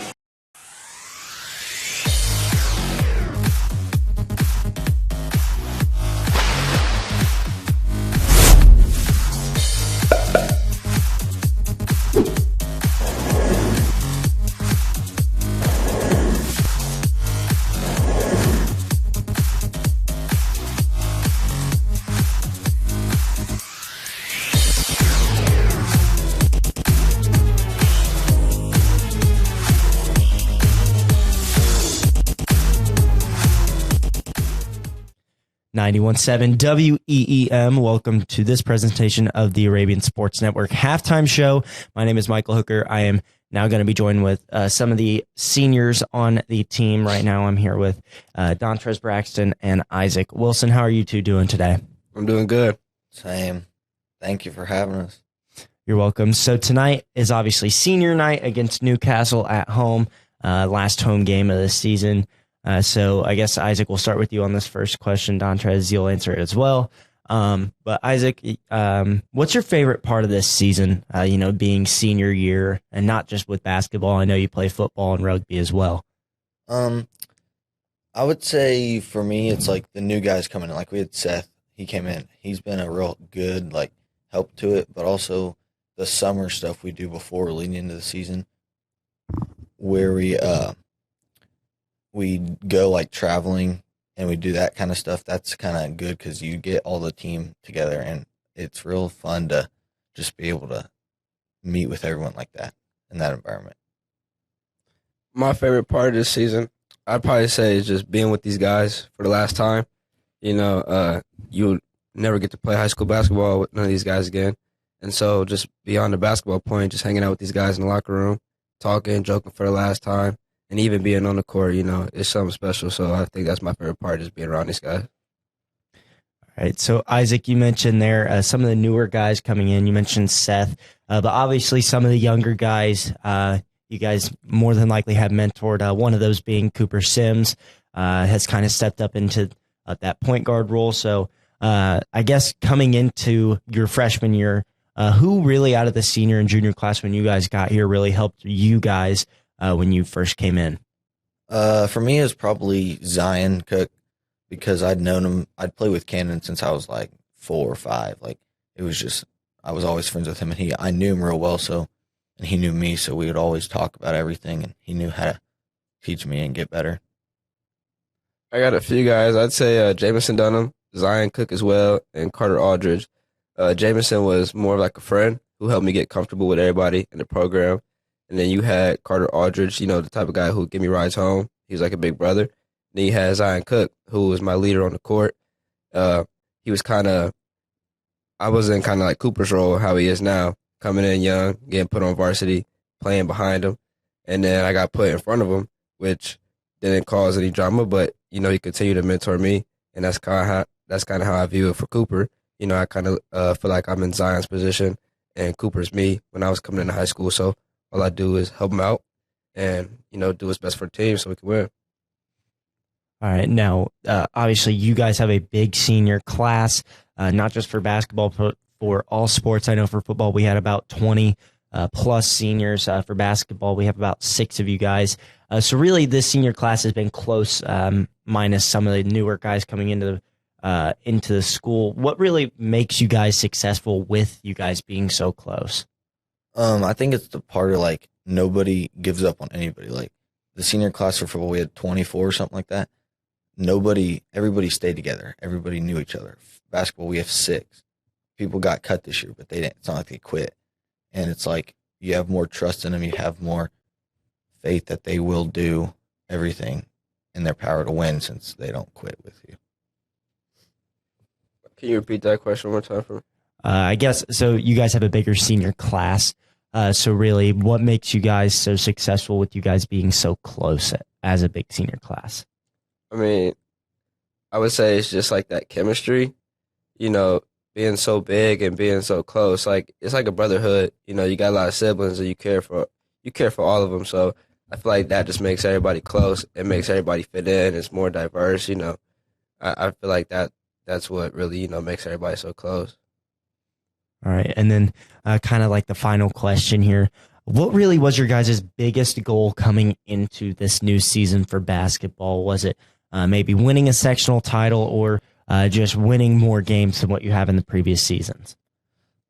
WEEM. Welcome to this presentation of the Arabian Sports Network halftime show. My name is Michael Hooker. I am now going to be joined with some of the seniors on the team. Right now, I'm here with Dontrez Braxton and Isaac Wilson. How are you two doing today? I'm doing good. Same. Thank you for having us. You're welcome. So tonight is obviously senior night against Newcastle at home. Last home game of the season. So I guess, Isaac, we'll start with you on this first question. Dontrez, you'll answer it as well. But Isaac, what's your favorite part of this season, being senior year and not just with basketball? I know you play football and rugby as well. I would say for me, it's like the new guys coming in. Like we had Seth, he came in. He's been a real good help to it, but also the summer stuff we do before leading into the season, where we go traveling and we do that kind of stuff. That's kind of good because you get all the team together, and it's real fun to just be able to meet with everyone like that in that environment. My favorite part of this season, I'd probably say, is just being with these guys for the last time. You'll never get to play high school basketball with none of these guys again. And so just beyond the basketball point, just hanging out with these guys in the locker room, talking, joking for the last time, and even being on the court, it's something special. So I think that's my favorite part, is being around these guys. All right. So, Isaac, you mentioned there some of the newer guys coming in. You mentioned Seth, but obviously some of the younger guys, you guys more than likely have mentored, one of those being Cooper Sims, has kind of stepped up into that point guard role. So I guess coming into your freshman year, who really out of the senior and junior class when you guys got here really helped you guys when you first came in? For me, it was probably Zion Cook, because I'd known him. I'd played with Cannon since I was 4 or 5. It was just, I was always friends with him, and I knew him real well. And he knew me, so we would always talk about everything, and he knew how to teach me and get better. I got a few guys. I'd say Jamison Dunham, Zion Cook as well, and Carter Aldridge. Jamison was more of a friend who helped me get comfortable with everybody in the program. And then you had Carter Aldridge, the type of guy who would give me rides home. He was like a big brother. Then you had Zion Cook, who was my leader on the court. He was I was in Cooper's role, how he is now, coming in young, getting put on varsity, playing behind him. And then I got put in front of him, which didn't cause any drama, but, he continued to mentor me. And that's kind of how I view it for Cooper. I kind of feel like I'm in Zion's position, and Cooper's me when I was coming into high school. So all I do is help him out and, do what's best for the team so we can win. All right. Now, obviously, you guys have a big senior class, not just for basketball, but for all sports. I know for football, we had about 20 plus seniors. For basketball, we have about 6 of you guys. So really, this senior class has been close, minus some of the newer guys coming into the school. What really makes you guys successful with you guys being so close? I think it's the part of nobody gives up on anybody. The senior class for football, we had 24 or something like that. Everybody stayed together. Everybody knew each other. Basketball, we have 6. People got cut this year, but it's not like they quit. And it's you have more trust in them. You have more faith that they will do everything in their power to win, since they don't quit with you. Can you repeat that question one more time for me? I guess, so you guys have a bigger senior class. So really, what makes you guys so successful with you guys being so close as a big senior class? I mean, I would say it's just that chemistry, being so big and being so close. It's like a brotherhood. You got a lot of siblings, and you care for all of them. So I feel like that just makes everybody close. It makes everybody fit in. It's more diverse. I feel like that's what really, makes everybody so close. All right. And then kind of the final question here. What really was your guys' biggest goal coming into this new season for basketball? Was it maybe winning a sectional title, or just winning more games than what you have in the previous seasons?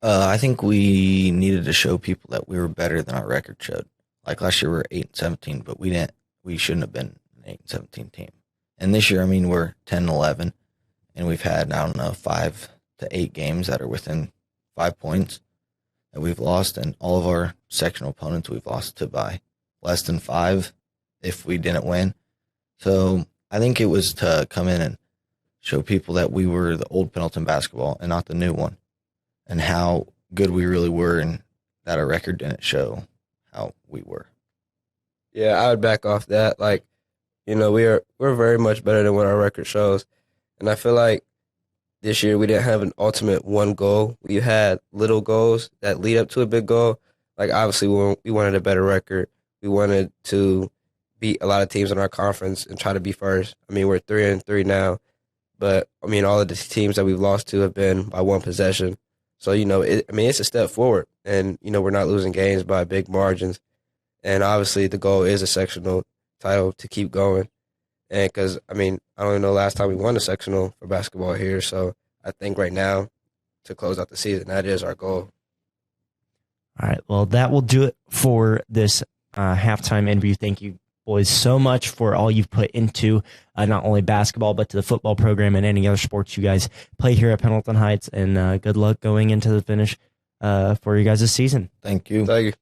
I think we needed to show people that we were better than our record showed. Last year we were 8-17, but we shouldn't have been an 8-17 team. And this year, we're 10-11, and we've had, 5 to 8 games that are within 5 points that we've lost, and all of our sectional opponents we've lost to by less than 5 if we didn't win. So I think it was to come in and show people that we were the old Pendleton basketball and not the new one, and how good we really were, and that our record didn't show how we were. Yeah, I would back off that. We're very much better than what our record shows. And I feel like this year we didn't have an ultimate one goal. We had little goals that lead up to a big goal. Obviously, we wanted a better record. We wanted to beat a lot of teams in our conference and try to be first. I mean, we're 3-3 now, but I mean, all of the teams that we've lost to have been by one possession. So, it's a step forward, and, we're not losing games by big margins. And obviously the goal is a sectional title to keep going. And because, I don't even know last time we won a sectional for basketball here. So I think right now, to close out the season, that is our goal. All right. Well, that will do it for this halftime interview. Thank you, boys, so much for all you've put into not only basketball, but to the football program and any other sports you guys play here at Pendleton Heights. And good luck going into the finish for you guys this season. Thank you. Thank you.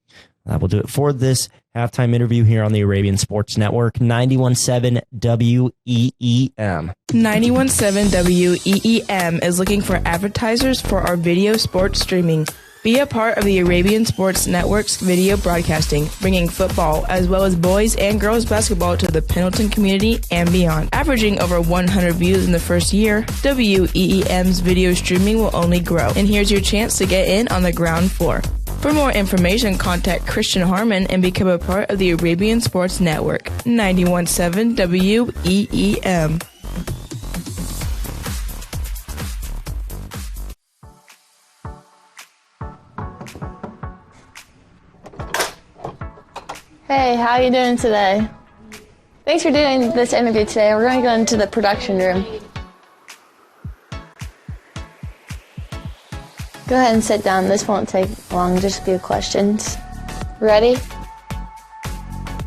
That will do it for this halftime interview here on the Arabian Sports Network, 91.7 WEEM. 91.7 WEEM is looking for advertisers for our video sports streaming. Be a part of the Arabian Sports Network's video broadcasting, bringing football as well as boys and girls basketball to the Pendleton community and beyond. Averaging over 100 views in the first year, WEEM's video streaming will only grow. And here's your chance to get in on the ground floor. For more information, contact Christian Harmon and become a part of the Arabian Sports Network. 91.7 WEEM. Hey, how are you doing today? Thanks for doing this interview today. We're going to go into the production room. Go ahead and sit down. This won't take long, just a few questions. Ready?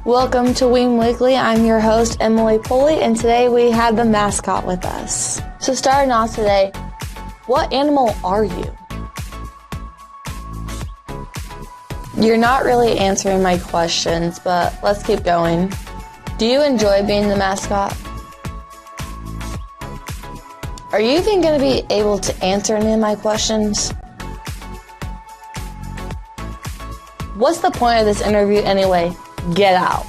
Welcome to Wing Weekly. I'm your host, Emily Pulley, and today we have the mascot with us. So starting off today, what animal are you? You're not really answering my questions, but let's keep going. Do you enjoy being the mascot? Are you even going to be able to answer any of my questions? What's the point of this interview anyway? Get out.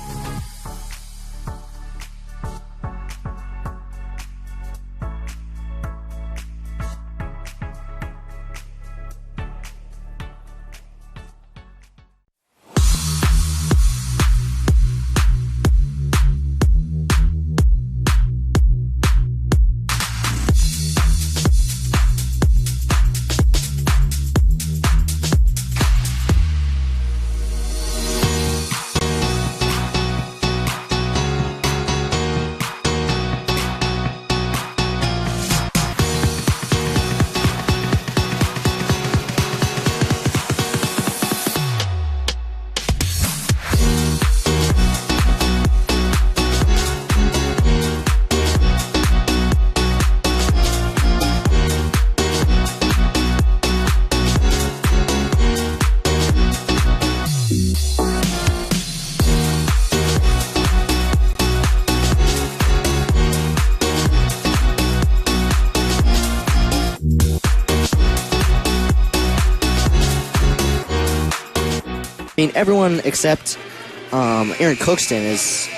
Everyone except Aaron Cookston is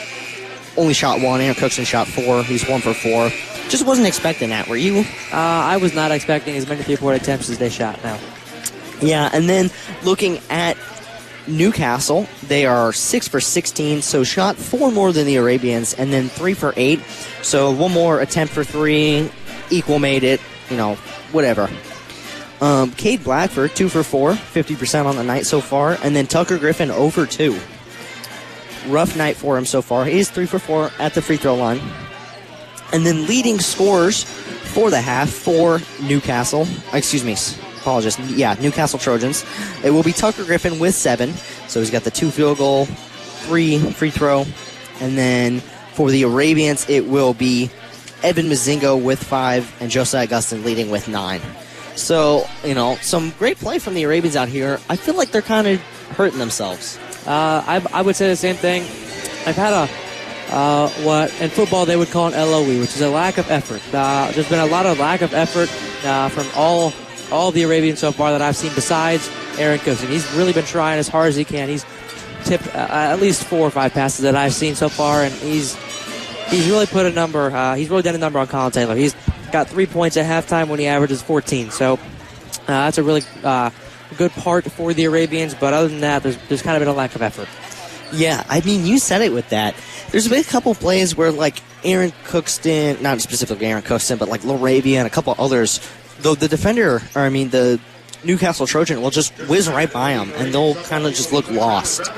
only shot 1. Aaron Cookston shot 4. He's 1 for 4. Just wasn't expecting that, were you? I was not expecting as many 3-point attempts as they shot now. Yeah, and then looking at Newcastle, they are 6 for 16, so shot 4 more than the Arabians, and then 3 for 8. So 1 more attempt for 3, equal made it, whatever. Cade Blackford, 2 for 4, 50% on the night so far. And then Tucker Griffin, 0 for 2. Rough night for him so far. He is 3 for 4 at the free throw line. And then leading scorers for the half for Newcastle. Apologies. Yeah, Newcastle Trojans. It will be Tucker Griffin with 7. So he's got the 2 field goal, 3 free throw. And then for the Arabians, it will be Evan Mazingo with 5 and Josiah Gustin leading with 9. So, some great play from the Arabians out here. I feel like they're kind of hurting themselves. I would say the same thing. I've had what in football they would call an LOE, which is a lack of effort. There's been a lot of lack of effort from all the Arabians so far that I've seen besides Aaron Cookson. He's really been trying as hard as he can. He's tipped at least 4 or 5 passes that I've seen so far, and he's really put a number. He's really done a number on Colin Taylor. He's got 3 points at halftime when he averages 14. So that's a really good part for the Arabians. But other than that, there's kind of been a lack of effort. Yeah, I mean, you said it with that. There's been a couple plays where, like, Aaron Cookston, not specifically Aaron Cookston, but like Laravia and a couple others, though the Newcastle Trojan will just whiz right by them, and they'll kind of just look lost.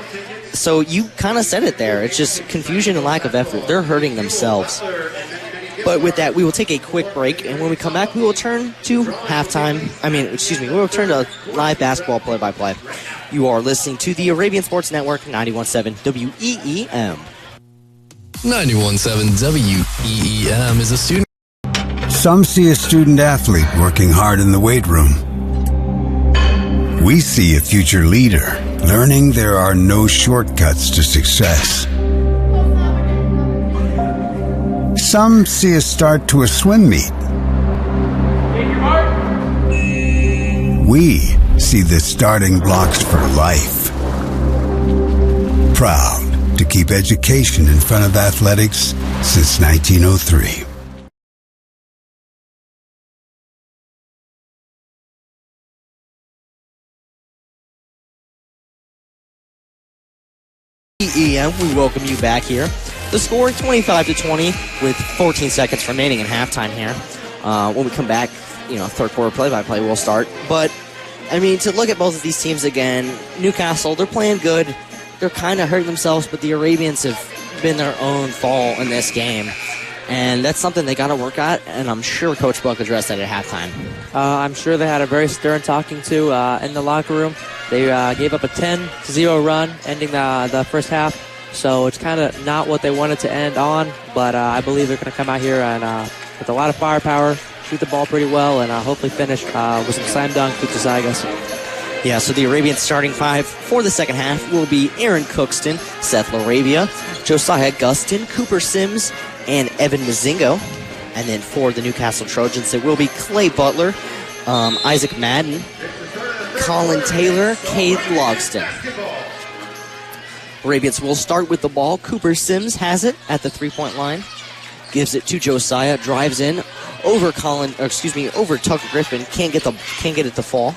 So you kind of said it there. It's just confusion and lack of effort. They're hurting themselves. But with that, we will take a quick break, and when we come back, we will turn to we will turn to live basketball play-by-play. You are listening to the Arabian Sports Network, 91.7 WEEM. 91.7 WEEM is a student. Some see a student athlete working hard in the weight room. We see a future leader learning there are no shortcuts to success. Some see a start to a swim meet. We see the starting blocks for life. Proud to keep education in front of athletics since 1903. EM, we welcome you back here. The score 25-20 with 14 seconds remaining in halftime here. When we come back, third quarter play-by-play will start. But, I mean, to look at both of these teams again, Newcastle, they're playing good. They're kind of hurting themselves, but the Arabians have been their own fall in this game. And that's something they got to work at, and I'm sure Coach Buck addressed that at halftime. I'm sure they had a very stern talking to in the locker room. They gave up a 10-0 run, ending the first half. So it's kind of not what they wanted to end on, but I believe they're going to come out here and with a lot of firepower, shoot the ball pretty well, and hopefully finish with some slam dunk with Josiah. Yeah, so the Arabian starting five for the second half will be Aaron Cookston, Seth Laravia, Josiah Gustin, Cooper Sims, and Evan Mazingo. And then for the Newcastle Trojans, it will be Clay Butler, Isaac Madden, Colin Taylor, Cade Logston. Arabians will start with the ball. Cooper Sims has it at the three-point line. Gives it to Josiah, drives in over Tucker Griffin. Can't get it to fall.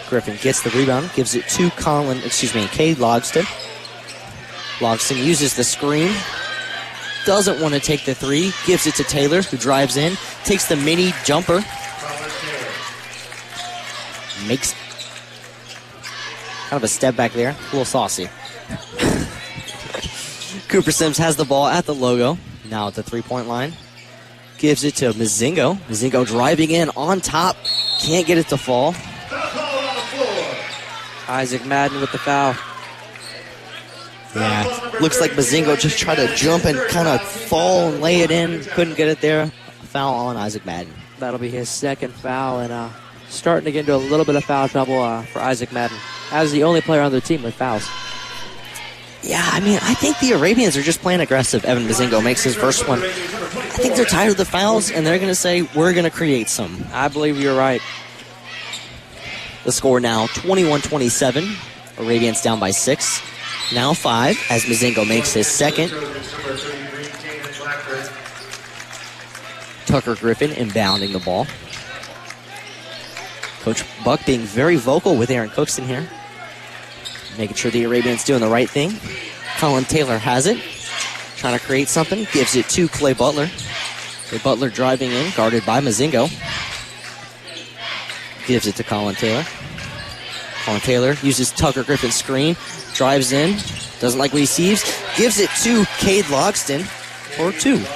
Griffin gets the rebound, gives it to Cade Logston. Logston uses the screen, doesn't want to take the three, gives it to Taylor, who drives in, takes the mini jumper, makes kind of a step back there, a little saucy. Cooper Sims has the ball at the logo, now at the three-point line. Gives it to Mazingo. Mazingo driving in on top, can't get it to fall. Isaac Madden with the foul. Yeah, looks like Mazingo just tried to jump and kind of fall and lay it in. Couldn't get it there. Foul on Isaac Madden. That'll be his second foul, and starting to get into a little bit of foul trouble for Isaac Madden, as the only player on the team with fouls. Yeah, I mean, I think the Arabians are just playing aggressive. Evan Mazingo makes his first one. I think they're tired of the fouls, and they're going to say, we're going to create some. I believe you're right. The score now 21-27. Arabians down by 6. Now 5 as Mazingo makes his second. Tucker Griffin inbounding the ball. Coach Buck being very vocal with Aaron Cookston here. Making sure the Arabians doing the right thing. Colin Taylor has it. Trying to create something. Gives it to Clay Butler. Clay Butler driving in, guarded by Mazingo. Gives it to Colin Taylor. Colin Taylor uses Tucker Griffin's screen. Drives in. Doesn't like what he sees. Gives it to Cade Logston for 2. You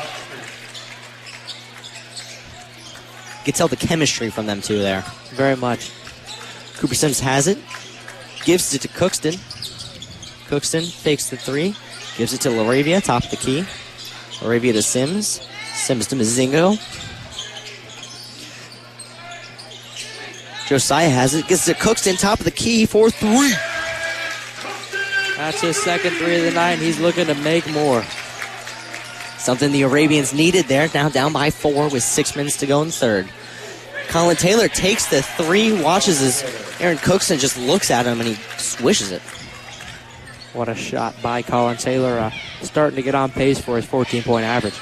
can tell the chemistry from them two there. Very much. Cooper Sims has it. Gives it to Cookston. Cookston takes the 3. Gives it to Laravia, top of the key. Laravia to Sims. Sims to Mazingo. Josiah has it. Gets it to Cookston, top of the key for 3. That's his second 3 of the night, and he's looking to make more. Something the Arabians needed there. Now down by 4 with 6 minutes to go in third. Colin Taylor takes the 3, watches as Aaron Cookston just looks at him and he swishes it. What a shot by Colin Taylor, starting to get on pace for his 14-point average.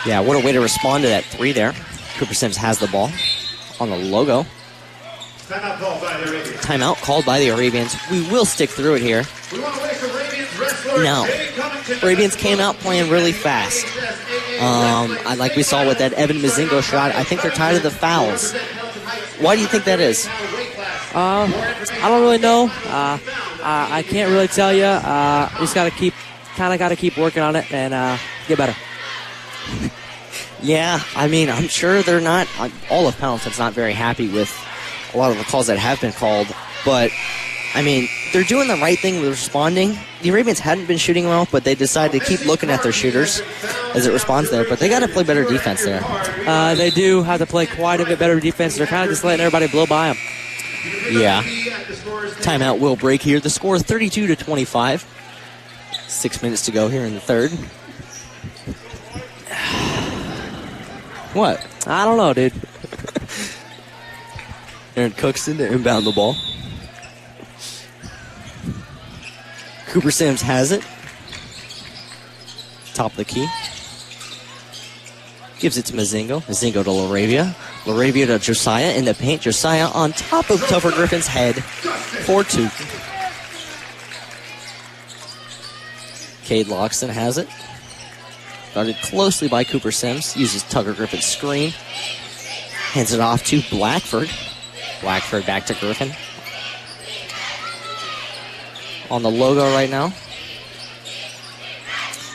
Yeah, what a way to respond to that 3 there. Cooper Sims has the ball on the logo. Timeout called by the Arabians. We will stick through it here. Now, Arabians came out playing really fast. Like we saw with that Evan Mazingo shot, I think they're tired of the fouls. Why do you think that is? I don't really know. I can't really tell you. Just got to keep working on it and get better. Yeah, I mean, I'm sure they're not, all of Pendleton's not very happy with a lot of the calls that have been called, but, I mean, they're doing the right thing with responding. The Arabians hadn't been shooting well, but they decided to keep looking at their shooters as it responds there, but they got to play better defense there. They do have to play quite a bit better defense. They're kind of just letting everybody blow by them. Yeah. Timeout will break here. The score is 32-25. 6 minutes to go here in the third. What? I don't know, dude. Aaron Cookson to inbound the ball. Cooper Sims has it. Top of the key. Gives it to Mazingo. Mazingo to Laravia. Laravia to Josiah in the paint. Josiah on top of Tupper Griffin's head. 4-2. Cade Loxton has it. Guarded closely by Cooper Sims. Uses Tucker Griffin's screen. Hands it off to Blackford. Blackford back to Griffin. On the logo right now.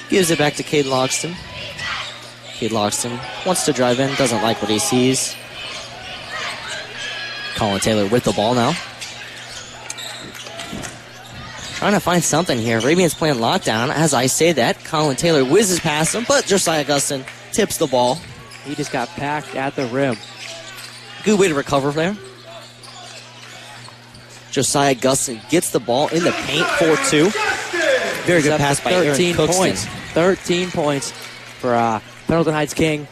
Gives it back to Cade Loxton. Cade Loxton wants to drive in. Doesn't like what he sees. Colin Taylor with the ball now. Trying to find something here. Arabians playing lockdown. As I say that, Colin Taylor whizzes past him, but Josiah Gustin tips the ball. He just got packed at the rim. Good way to recover there. Josiah Gustin gets the ball in the paint, 4-2. Very good pass by Aaron Cookston. 13 points for Pendleton Heights King,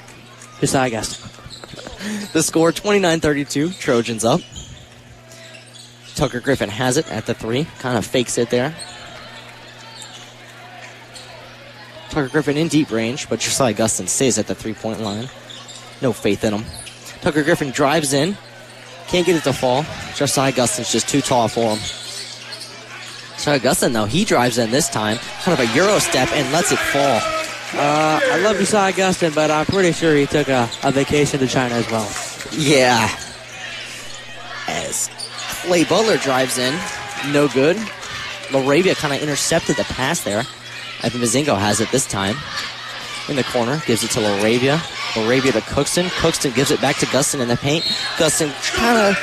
Josiah Gustin. The score, 29-32. Trojans up. Tucker Griffin has it at the three. Kind of fakes it there. Tucker Griffin in deep range, but Josiah Gustin stays at the three-point line. No faith in him. Tucker Griffin drives in. Can't get it to fall. Josiah Gustin's just too tall for him. Josiah Gustin, though, he drives in this time. Kind of a Euro step and lets it fall. I love Josiah Gustin, but I'm pretty sure he took a vacation to China as well. Yeah. As Clay Butler drives in. No good. Laravia kind of intercepted the pass there. Evan Mazingo has it this time. In the corner. Gives it to Laravia. Laravia to Cookston. Cookston gives it back to Gustin in the paint. Gustin kind of...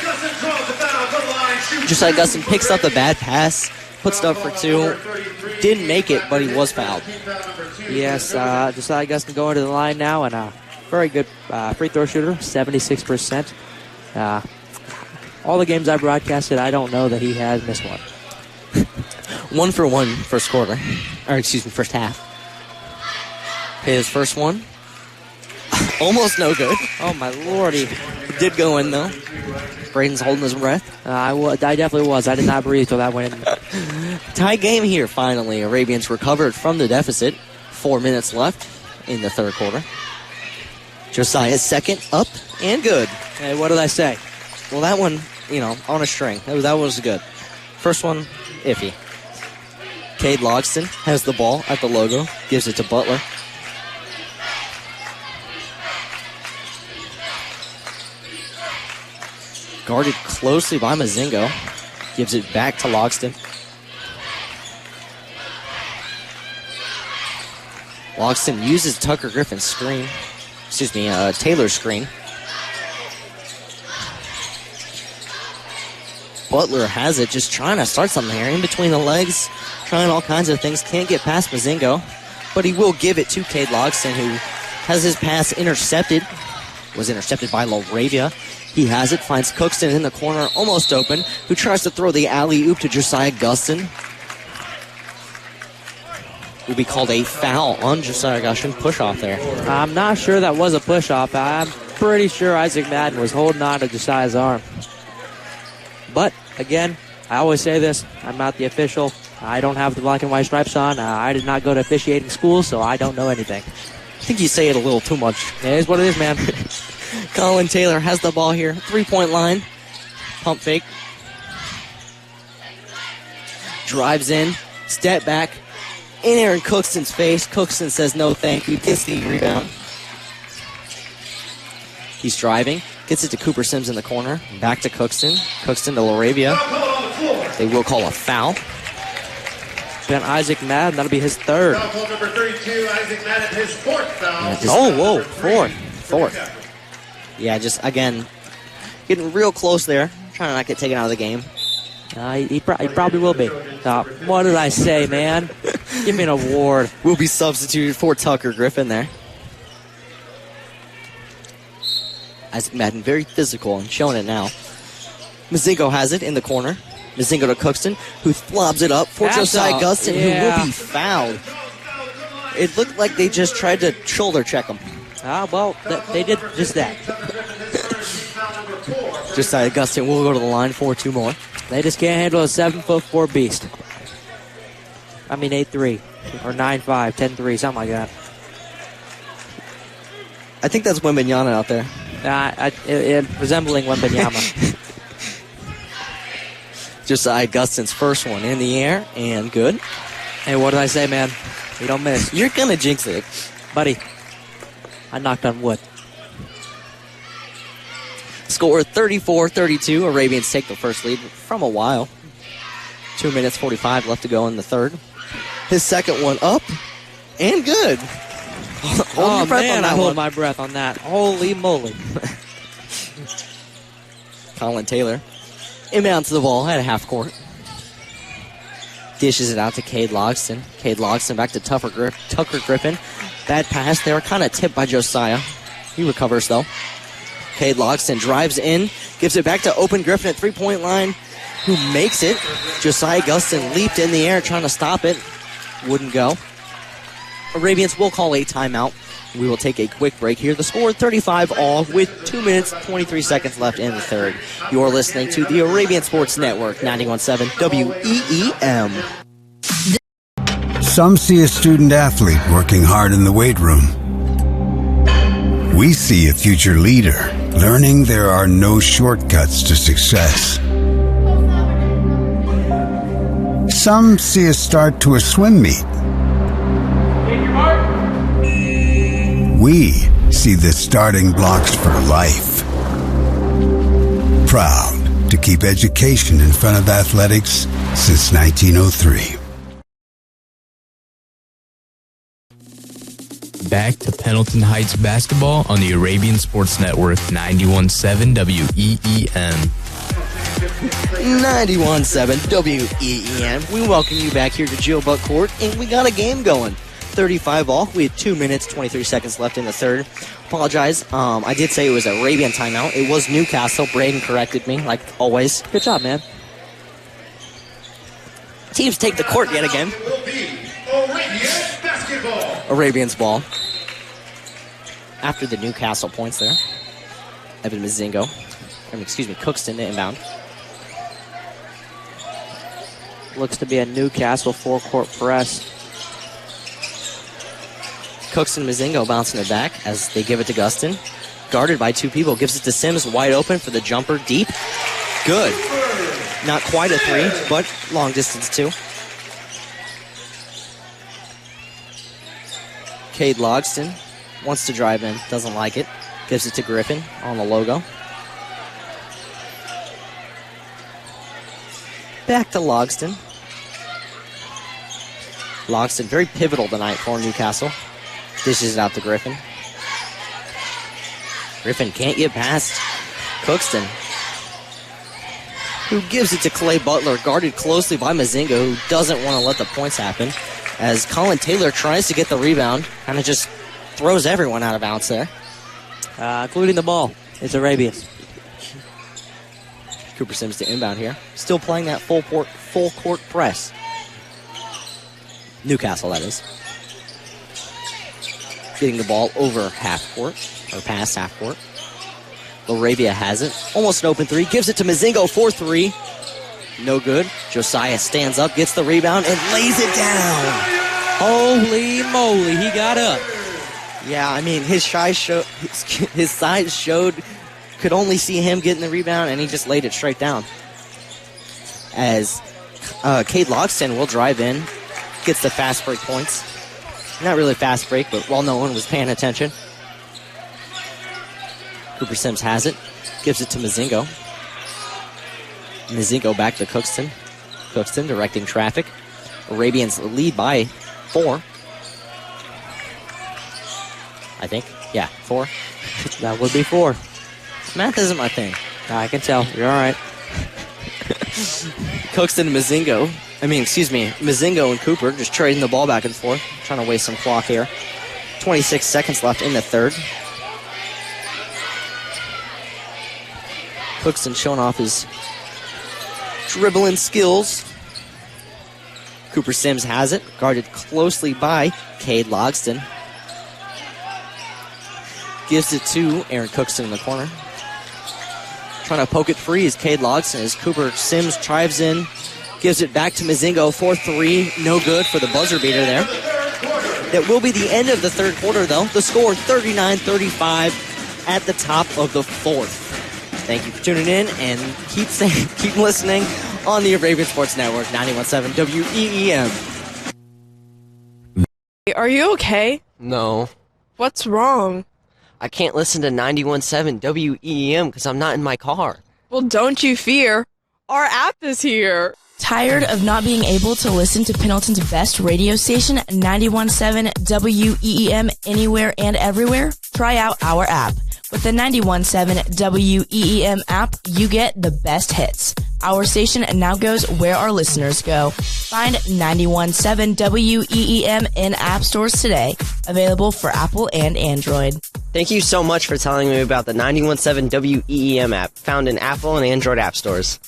Josiah Gustin picks up the bad pass. Puts it up for two. Didn't make it, but he was fouled. Yes, Josiah Gustin going to the line now, and a very good free throw shooter, 76%. All the games I broadcasted, I don't know that he has missed one. 1 for 1 first quarter. Or, excuse me, first half. His first one. Almost no good. Oh, my lordy. Did go in, though. Braden's holding his breath. I definitely was. I did not breathe till that went in. Tie game here, finally. Arabians recovered from the deficit. 4 minutes left in the third quarter. Josiah's second, up and good. Hey, what did I say? Well, that one, on a string. That was good. First one, iffy. Cade Logston has the ball at the logo. Gives it to Butler. Guarded closely by Mazingo. Gives it back to Logston. Logston uses Tucker Griffin's screen. Taylor's screen. Butler has it, just trying to start something here. In between the legs, trying all kinds of things. Can't get past Mazingo, but he will give it to Cade Logston, who has his pass intercepted. Was intercepted by Laravia. He has it, finds Cookston in the corner, almost open, who tries to throw the alley-oop to Josiah Gustin. Will be called a foul on Josiah Gustin. Push-off there. I'm not sure that was a push-off. I'm pretty sure Isaac Madden was holding on to Josiah's arm. But, again, I always say this. I'm not the official. I don't have the black and white stripes on. I did not go to officiating school, so I don't know anything. I think you say it a little too much. It is what it is, man. Colin Taylor has the ball here. 3-point line. Pump fake. Drives in. Step back. In Aaron Cookston's face. Cookston says no thank you. Gets the rebound. He's driving. Gets it to Cooper Sims in the corner. Back to Cookston. Cookston to Laravia. They will call a foul. Ben Isaac Madden, that'll be his third. Foul number 32, Isaac Madden, his fourth foul. Fourth. Yeah, just, again, getting real close there. Trying to not get taken out of the game. He probably will be. What did I say, man? Give me an award. Will be substituted for Tucker Griffin there. Isaac Madden, very physical and showing it now. Mazingo has it in the corner. Mazingo to Cookston, who flobs it up for Josiah Gustin, who will be fouled. It looked like they just tried to shoulder check him. Well, they did just that. Josiah Gustin will go to the line for 2 more. They just can't handle a 7'4" beast. I mean 8'3", or 9'5", 10'3", something like that. I think that's Wembanyama out there. Resembling Wembanyama. Josiah Gustin's first one in the air, and good. Hey, what did I say, man? You don't miss. You're going to jinx it. Buddy, I knocked on wood. Score 34-32. Arabians take the first lead from a while. 2 minutes, 45 left to go in the third. His second one up, and good. I hold my breath on that. Holy moly. Colin Taylor inbounds the ball at half court. Dishes it out to Cade Logston. Cade Logston back to Tucker Griffin. Bad pass there, kind of tipped by Josiah. He recovers, though. Cade Logston drives in, gives it back to Open Griffin at three-point line, who makes it. Josiah Gustin leaped in the air trying to stop it. Wouldn't go. Arabians will call a timeout. We will take a quick break here. The score 35-all with 2 minutes, 23 seconds left in the third. You're listening to the Arabian Sports Network, 91.7 WEEM. Some see a student athlete working hard in the weight room. We see a future leader learning there are no shortcuts to success. Some see a start to a swim meet. We see the starting blocks for life. Proud to keep education in front of athletics since 1903. Back to Pendleton Heights basketball on the Arabian Sports Network, 91.7 WEEM. 91.7 WEEM. We welcome you back here to Joe Buck Court, and we got a game going. 35-all. We had 2 minutes, 23 seconds left in the third. Apologize. I did say it was an Arabian timeout. It was Newcastle. Braden corrected me, like always. Good job, man. Teams take the court yet again. Arabians ball. After the Newcastle points there. Evan Mazingo. Cookston to inbound. Looks to be a Newcastle four-court press. Cookston and Mazingo bouncing it back as they give it to Gustin. Guarded by 2 people. Gives it to Sims, wide open for the jumper. Deep. Good. Not quite a 3, but long distance 2. Cade Logston wants to drive in. Doesn't like it. Gives it to Griffin on the logo. Back to Logston. Logston very pivotal tonight for Newcastle. Dishes it out to Griffin. Griffin can't get past Cookston, who gives it to Clay Butler, guarded closely by Mazinga, who doesn't want to let the points happen, as Colin Taylor tries to get the rebound, kind of just throws everyone out of bounds there. Including the ball. It's Arabians. Cooper Sims to inbound here. Still playing that full court press. Newcastle, that is. Getting the ball over half court, or past half court. Laravia has it. Almost an open 3. Gives it to Mazingo for 3. No good. Josiah stands up, gets the rebound, and lays it down. Holy moly, he got up. Yeah, I mean, his size showed could only see him getting the rebound, and he just laid it straight down. As Cade Logston will drive in, gets the fast break points. Not really fast break, but while no one was paying attention. Cooper Sims has it, gives it to Mozingo. Mozingo back to Cookston. Cookston directing traffic. Arabians lead by 4. I think. Yeah, 4. That would be 4. Math isn't my thing. I can tell. You're all right. Cookston and Mozingo. Mozingo and Cooper just trading the ball back and forth, trying to waste some clock here. 26 seconds left in the third. Cookston showing off his dribbling skills. Cooper Sims has it, guarded closely by Cade Logston. Gives it to Aaron Cookston in the corner. Trying to poke it free is Cade Logston as Cooper Sims drives in. Gives it back to Mozingo for 3. No good for the buzzer beater there. That will be the end of the third quarter, though. The score 39-35 at the top of the fourth. Thank you for tuning in, and keep listening on the Arabian Sports Network, 91.7 WEEM. Are you okay? No. What's wrong? I can't listen to 91.7 WEEM because I'm not in my car. Well, don't you fear. Our app is here. Tired of not being able to listen to Pendleton's best radio station, 91.7 WEEM, anywhere and everywhere? Try out our app. With the 91.7 WEEM app, you get the best hits. Our station now goes where our listeners go. Find 91.7 WEEM in app stores today. Available for Apple and Android. Thank you so much for telling me about the 91.7 WEEM app, found in Apple and Android app stores.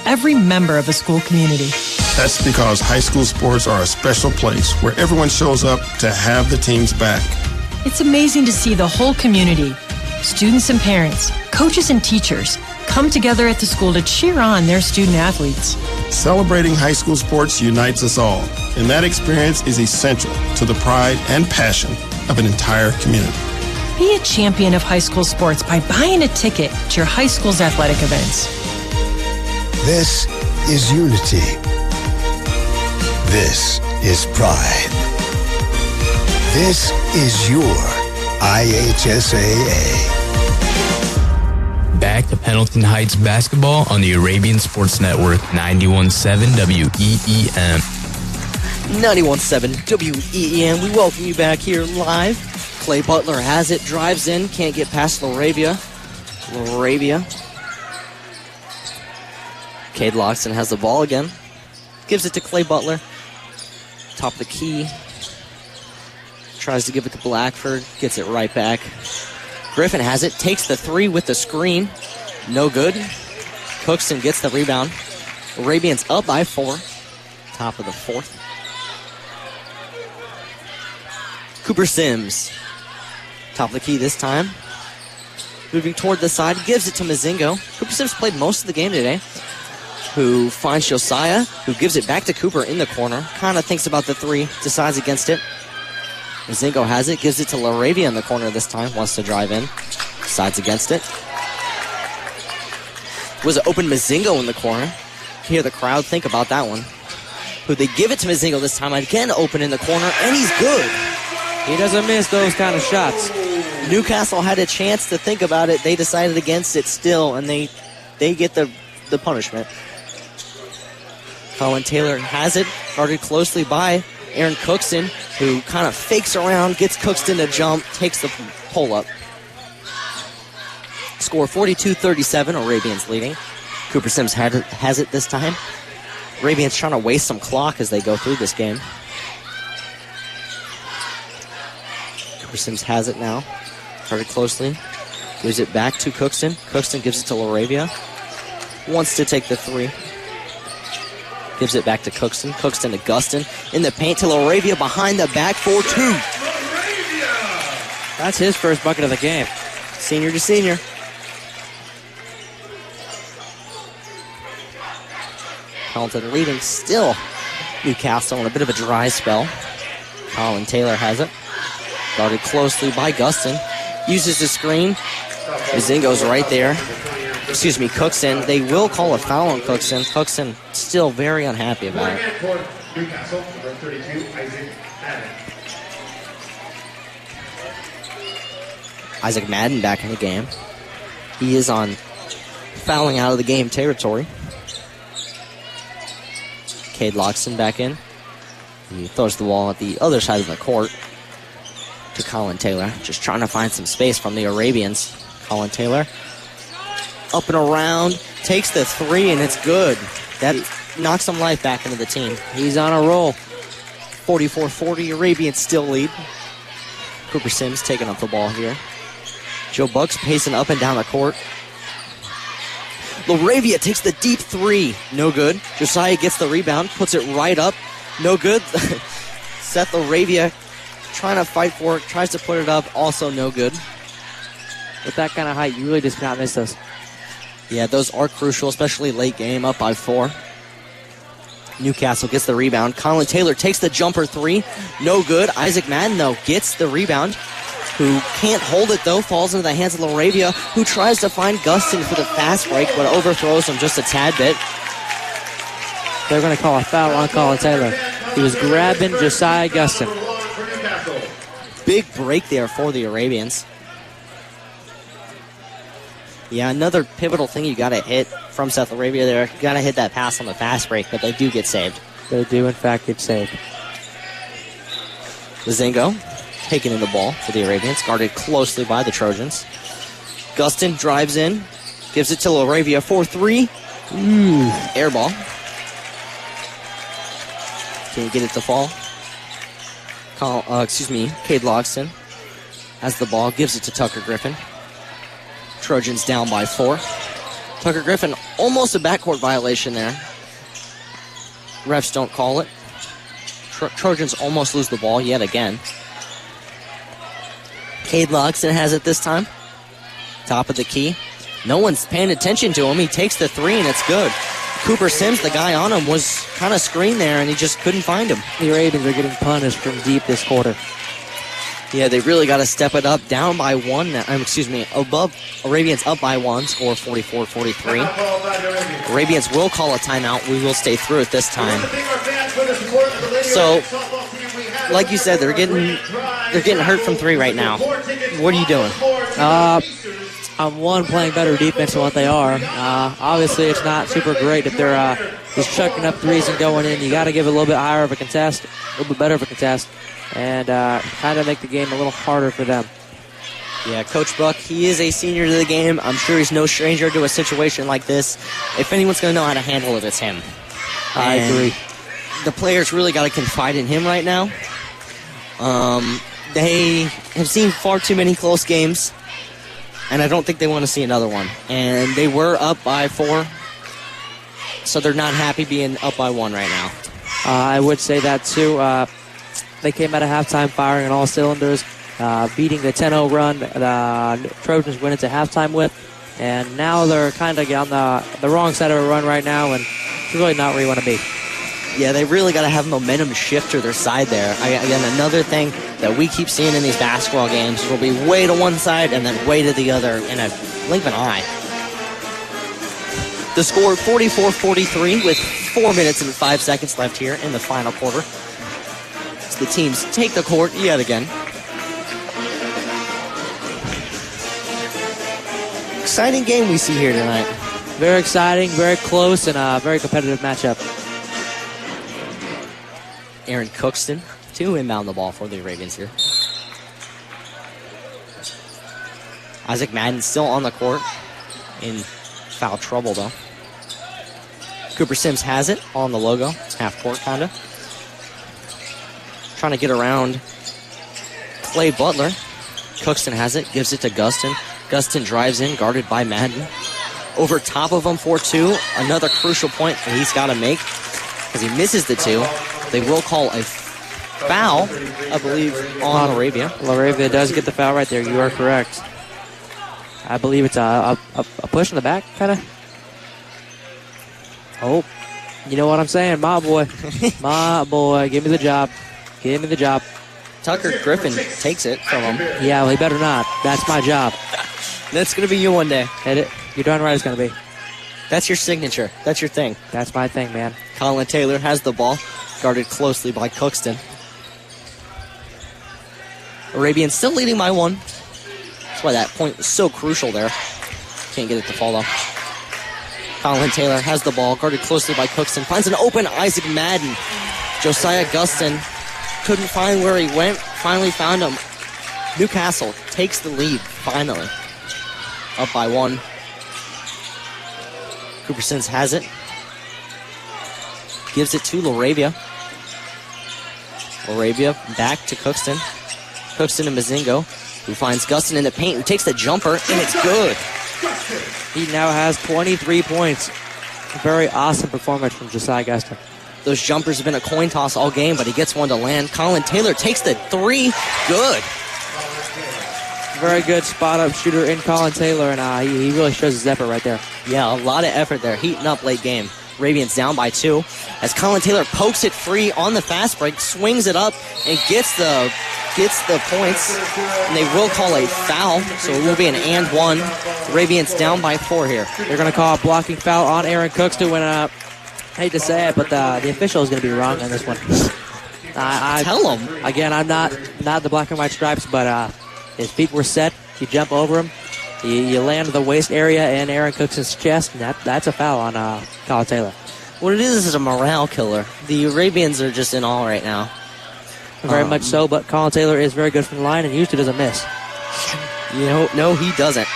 Every member of a school community. That's because high school sports are a special place where everyone shows up to have the team's back. It's amazing to see the whole community, students and parents, coaches and teachers, come together at the school to cheer on their student athletes. Celebrating high school sports unites us all, and that experience is essential to the pride and passion of an entire community. Be a champion of high school sports by buying a ticket to your high school's athletic events. This is unity. This is pride. This is your IHSAA. Back to Pendleton Heights basketball on the Arabian Sports Network, 91.7 WEEM. 91.7 WEEM. We welcome you back here live. Clay Butler has it, drives in, can't get past Laravia. Cade Logston has the ball again. Gives it to Clay Butler. Top of the key. Tries to give it to Blackford. Gets it right back. Griffin has it. Takes the 3 with the screen. No good. Cookston gets the rebound. Arabians up by 4. Top of the fourth. Cooper Sims. Top of the key this time. Moving toward the side. Gives it to Mozingo. Cooper Sims played most of the game today. Who finds Josiah, who gives it back to Cooper in the corner. Kind of thinks about the 3, decides against it. Mozingo has it, gives it to Laravia in the corner this time, wants to drive in, decides against it. Was it open Mozingo in the corner? Hear the crowd think about that one. Who they give it to Mozingo this time, again open in the corner, and he's good. He doesn't miss those kind of shots. Newcastle had a chance to think about it. They decided against it still, and they get the punishment. Colin Taylor has it, guarded closely by Aaron Cookston, who kind of fakes around, gets Cookston to jump, takes the pull-up. Score 42-37, Arabians leading. Cooper Sims has it this time. Arabians trying to waste some clock as they go through this game. Cooper Sims has it now, guarded closely. Gives it back to Cookston. Cookston gives it to Laravia. Wants to take the 3. Gives it back to Cookston. Cookston to Gustin. In the paint to Laravia behind the back for 2. That's his first bucket of the game. Senior to senior. Pendleton leading still. Newcastle in a bit of a dry spell. Colin Taylor has it. Guarded closely by Gustin. Uses the screen. Mazingo's right there. Excuse me, Cookson. They will call a foul on Cookson. Cookson still very unhappy about it. Isaac Madden back in the game. He is on fouling out of the game territory. Cade Loxton back in. He throws the ball at the other side of the court to Colin Taylor. Just trying to find some space from the Arabians. Colin Taylor up and around, takes the three, and it's good. That knocks some life back into the team. He's on a roll. 44-40, Arabians still lead. Cooper Sims taking up the ball here. Joe Bucks pacing up and down the court. Laravia takes the deep three. No good. Josiah gets the rebound, puts it right up. No good. Seth Laravia trying to fight for it, tries to put it up. Also no good. With that kind of height, you really just cannot miss those. Yeah, those are crucial, especially late game, up by 4. Newcastle gets the rebound. Colin Taylor takes the jumper three. No good. Isaac Madden, though, gets the rebound. Who can't hold it, though, falls into the hands of Laravia, who tries to find Gustin for the fast break, but overthrows him just a tad bit. They're going to call a foul on Colin Taylor. He was grabbing Josiah Gustin. Big break there for the Arabians. Yeah, another pivotal thing you got to hit from Seth Laravia there. You got to hit that pass on the fast break, but they do get saved. They do, in fact, get saved. Mazingo taking in the ball for the Arabians, guarded closely by the Trojans. Gustin drives in, gives it to Laravia for 3. Air ball. Can you get it to fall? Cade Logston has the ball, gives it to Tucker Griffin. Trojans down by 4. Tucker Griffin, almost a backcourt violation there. Refs don't call it. Trojans almost lose the ball yet again. Cade Logston has it this time. Top of the key. No one's paying attention to him. He takes the 3 and it's good. Cooper Sims, the guy on him, was kind of screened there and he just couldn't find him. The Arabians are getting punished from deep this quarter. Yeah, they really got to step it up. Down by 1. Above. Arabians up by 1. Score 44-43. Arabians will call a timeout. We will stay through it this time. So, like you said, they're getting hurt from 3 right now. What are you doing? I'm playing better defense than what they are. Obviously, it's not super great if they're just chucking up threes and going in. You got to give it a little bit higher of a contest, a little bit better of a contest, and kind of make the game a little harder for them. Yeah, Coach Buck, he is a senior to the game. I'm sure he's no stranger to a situation like this. If anyone's going to know how to handle it, it's him. I agree. The players really got to confide in him right now. They have seen far too many close games, and I don't think they want to see another one. And they were up by 4, so they're not happy being up by 1 right now. I would say that, too. They came out of halftime firing on all cylinders, beating the 10-0 run the Trojans went into halftime with. And now they're kind of on the wrong side of a run right now, and it's really not where you want to be. Yeah, they really got to have momentum shift to their side there. Again, another thing that we keep seeing in these basketball games will be way to one side and then way to the other in a blink of an eye. The score 44-43 with 4 minutes and 5 seconds left here in the final quarter. So the teams take the court yet again. Exciting game we see here tonight. Very exciting, very close, and a very competitive matchup. Aaron Cookston to inbound the ball for the Arabians here. Isaac Madden still on the court in foul trouble, though. Cooper Sims has it on the logo. Half court, kind of. Trying to get around Clay Butler. Cookston has it, gives it to Gustin. Gustin drives in, guarded by Madden. Over top of him for 2. Another crucial point that he's got to make because he misses the 2. They will call a foul, I believe, on Laravia. Laravia does get the foul right there. You are correct. I believe it's a push in the back, kind of. Oh, you know what I'm saying? My boy. My boy. Give me the job. Give me the job. Tucker Griffin takes it from him. Yeah, well, he better not. That's my job. That's going to be you one day. You're darn right it's going to be. That's your signature. That's your thing. That's my thing, man. Colin Taylor has the ball, guarded closely by Cookston. Arabian still leading by 1. That's why that point was so crucial there. Can't get it to fall though. Colin Taylor has the ball, guarded closely by Cookston. Finds an open Isaac Madden. Josiah Gustin couldn't find where he went. Finally found him. Newcastle takes the lead, finally. Up by 1. Cooper Sins has it. Gives it to Laravia. Laravia back to Cookston. Cookston and Mazingo, who finds Gustin in the paint, who takes the jumper, and it's good. He now has 23 points. A very awesome performance from Josiah Gustin. Those jumpers have been a coin toss all game, but he gets one to land. Colin Taylor takes the 3. Good. Very good spot-up shooter in Colin Taylor, and he really shows his effort right there. Yeah, a lot of effort there, heating up late game. Arabians down by 2 as Colin Taylor pokes it free on the fast break, swings it up, and gets the points. And they will call a foul, so it will be an and 1. Arabians down by 4 here. They're going to call a blocking foul on Aaron Cookston when, I hate to say it, but the official is going to be wrong on this one. Tell him. Again, I'm not the black and white stripes, but his feet were set. You jump over him. You land the waist area in Aaron Cookston's chest, and that's a foul on Colin Taylor. What it is a morale killer. The Arabians are just in awe right now. Very much so, but Colin Taylor is very good from the line and usually doesn't miss. No, he doesn't.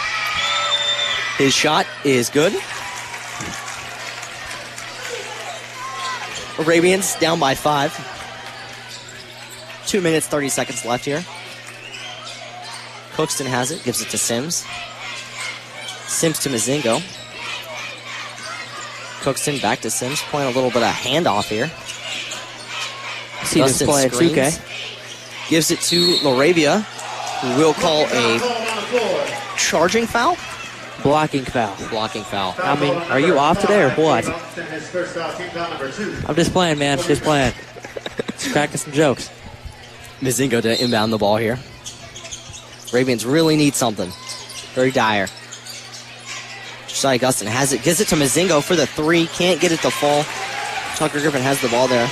His shot is good. Arabians down by 5. 2 minutes, 30 seconds left here. Cookston has it, gives it to Sims. Sims to Mazingo. Cookston back to Sims, playing a little bit of handoff here. See this play at 2K. Gives it to Laravia, who will call a charging foul? Blocking foul. Blocking foul. I mean, are you off today or what? I'm just playing, man. Just playing. Just cracking some jokes. Mazingo to inbound the ball here. Arabians really need something. Very dire. Josiah Gustin has it. Gives it to Mazingo for the 3. Can't get it to fall. Tucker Griffin has the ball there.